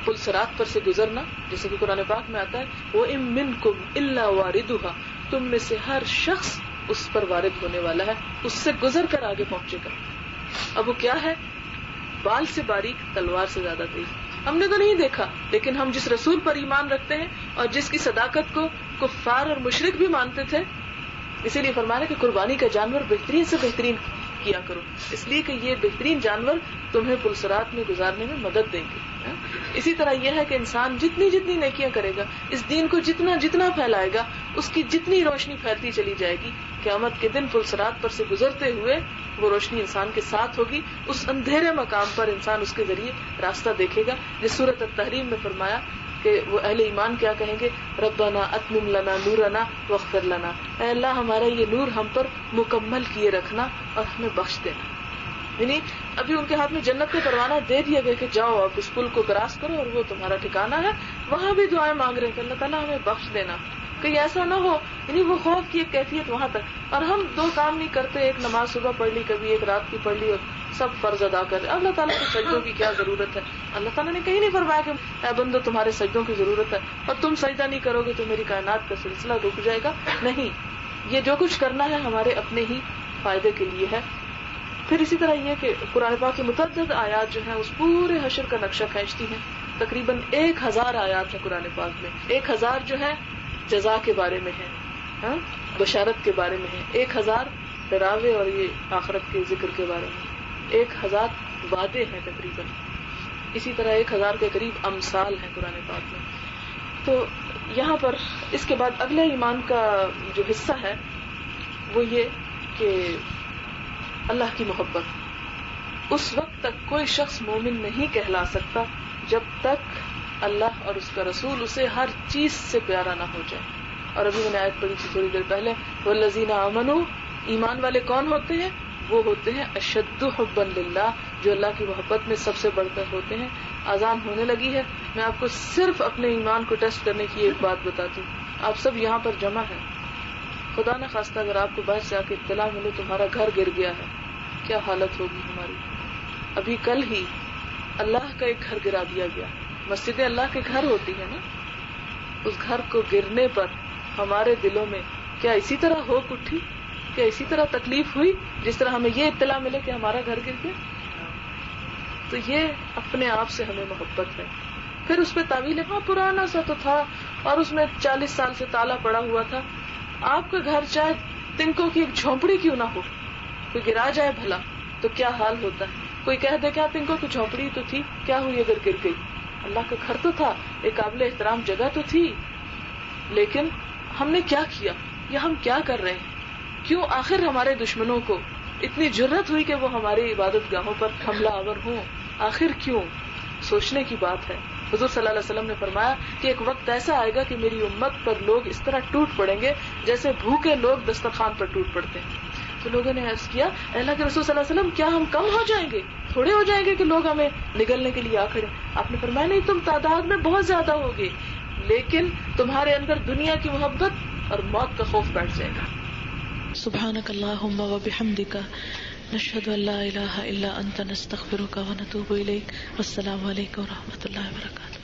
پل صراط پر سے گزرنا، جیسے کہ قرآن پاک میں آتا ہے وَإِن مِّنكُمْ إِلَّا وَارِدُهَا، تم میں سے ہر شخص اس پر وارد ہونے والا ہے، اس سے گزر کر آگے پہنچے گا. اب وہ کیا ہے؟ بال سے باریک، تلوار سے زیادہ تیز. ہم نے تو نہیں دیکھا، لیکن ہم جس رسول پر ایمان رکھتے ہیں اور جس کی صداقت کو کفار اور مشرک بھی مانتے تھے، اسی لیے فرمایا کہ قربانی کا جانور بہترین سے بہترین کیا کرو، اس لیے کہ یہ بہترین جانور تمہیں پلسرات میں گزارنے میں مدد دیں گے. اسی طرح یہ ہے کہ انسان جتنی جتنی نیکیاں کرے گا، اس دین کو جتنا جتنا پھیلائے گا، اس کی جتنی روشنی پھیلتی چلی جائے گی، قیامت کے دن پلسرات پر سے گزرتے ہوئے وہ روشنی انسان کے ساتھ ہوگی. اس اندھیرے مقام پر انسان اس کے ذریعے راستہ دیکھے گا. جس سورۃ التحریم میں فرمایا کہ وہ اہل ایمان کیا کہیں گے، ربنا اتمم لنا نورنا واغفر لنا، اے اللہ ہمارا یہ نور ہم پر مکمل کیے رکھنا اور ہمیں بخش دینا. یعنی ابھی ان کے ہاتھ میں جنت کا پروانہ دے دیا گیا کہ جاؤ اب اس پل کو کراس کرو اور وہ تمہارا ٹھکانہ ہے. وہاں بھی دعائیں مانگ رہے ہیں کہ اللہ تعالیٰ ہمیں بخش دینا، کہیں ایسا نہ ہو. یعنی وہ خوف کی ایک کیفیت وہاں تک. اور ہم دو کام نہیں کرتے، ایک نماز صبح پڑھ لی، کبھی ایک رات کی پڑھ لی اور سب فرض ادا کر رہے. اللہ تعالیٰ کے سجدوں کی کیا ضرورت ہے؟ اللہ تعالیٰ نے کہیں نہیں فرمایا کہ اے بندو تمہارے سجدوں کی ضرورت ہے اور تم سجدہ نہیں کرو گے تو میری کائنات کا سلسلہ رک جائے گا. نہیں، یہ جو کچھ کرنا ہے ہمارے اپنے ہی فائدے کے لیے ہے. پھر اسی طرح یہ کہ قرآن پاک کی متعدد آیات جو ہیں اس پورے حشر کا نقشہ کھینچتی ہیں. تقریباً 1000 آیات ہیں قرآن پاک میں. 1000 جو ہے جزا کے بارے میں ہے، بشارت کے بارے میں ہے. 1000 ڈراوے اور یہ آخرت کے ذکر کے بارے میں. 1000 وعدے ہیں تقریباً. اسی طرح 1000 کے قریب امثال ہیں قرآن پاک میں. تو یہاں پر اس کے بعد اگلے ایمان کا جو حصہ ہے وہ یہ کہ اللہ کی محبت. اس وقت تک کوئی شخص مومن نہیں کہلا سکتا جب تک اللہ اور اس کا رسول اسے ہر چیز سے پیارا نہ ہو جائے. اور ابھی میں نے آیت پڑھی تھی تھوڑی دیر پہلے، والذین آمنوا، ایمان والے کون ہوتے ہیں؟ وہ ہوتے ہیں اشد حبا للہ، جو اللہ کی محبت میں سب سے بڑھ کر ہوتے ہیں. اذان ہونے لگی ہے، میں آپ کو صرف اپنے ایمان کو ٹیسٹ کرنے کی ایک بات بتاتی ہوں. آپ سب یہاں پر جمع ہیں، خدا نہ خواستہ اگر آپ کو باہر سے آ کے اطلاع ملے تمہارا گھر گر گیا ہے، کیا حالت ہوگی ہماری. ابھی کل ہی اللہ کا ایک گھر گرا دیا گیا. مسجدیں اللہ کے گھر ہوتی ہے نا، اس گھر کو گرنے پر ہمارے دلوں میں کیا اسی طرح ہوک اٹھی، کیا اسی طرح تکلیف ہوئی جس طرح ہمیں یہ اطلاع ملے کہ ہمارا گھر گر گیا. تو یہ اپنے آپ سے ہمیں محبت ہے. پھر اس پہ تعویل ہے، ہاں پرانا سا تو تھا اور اس میں 40 سال سے تالا پڑا ہوا تھا. آپ کا گھر چاہے تنکوں کی ایک جھونپڑی کیوں نہ ہو، کوئی گرا جائے بھلا تو کیا حال ہوتا ہے. کوئی کہہ دے کیا تنکوں کی جھونپڑی تو تھی، کیا ہوئی اگر گر گئی. اللہ کا گھر تو تھا، ایک قابل احترام جگہ تو تھی، لیکن ہم نے کیا کیا یا ہم کیا کر رہے ہیں. کیوں آخر ہمارے دشمنوں کو اتنی جرت ہوئی کہ وہ ہماری عبادت گاہوں پر حملہ آور ہوں؟ آخر کیوں؟ سوچنے کی بات ہے. حضور صلی اللہ علیہ وسلم نے فرمایا کہ ایک وقت ایسا آئے گا کہ میری امت پر لوگ اس طرح ٹوٹ پڑیں گے جیسے بھوکے لوگ دسترخوان پر ٹوٹ پڑتے ہیں. تو لوگوں نے عرض کیا، اللہ کے رسول صلی اللہ علیہ وسلم کیا ہم کم ہو جائیں گے، تھوڑے ہو جائیں گے کہ لوگ ہمیں نگلنے کے لیے آ کھڑے. آپ نے فرمایا نہیں، تم تعداد میں بہت زیادہ ہوگے لیکن تمہارے اندر دنیا کی محبت اور موت کا خوف بیٹھ جائے گا. سبحانک اللہم و بحمدک، نشہد ان لا الہ الا انت، نستغفرک و نتوب الیک. والسلام علیکم و رحمۃ اللہ وبرکاتہ.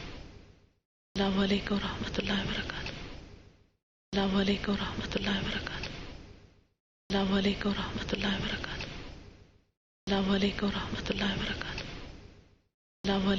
السلام علیکم و رحمۃ اللہ وبرکاتہ. السلام علیکم و رحمۃ اللہ وبرکاتہ. السلام علیکم و رحمۃ اللہ وبرکاتہ. السلام علیکم و رحمۃ اللہ وبرکاتہ. السلام علیکم.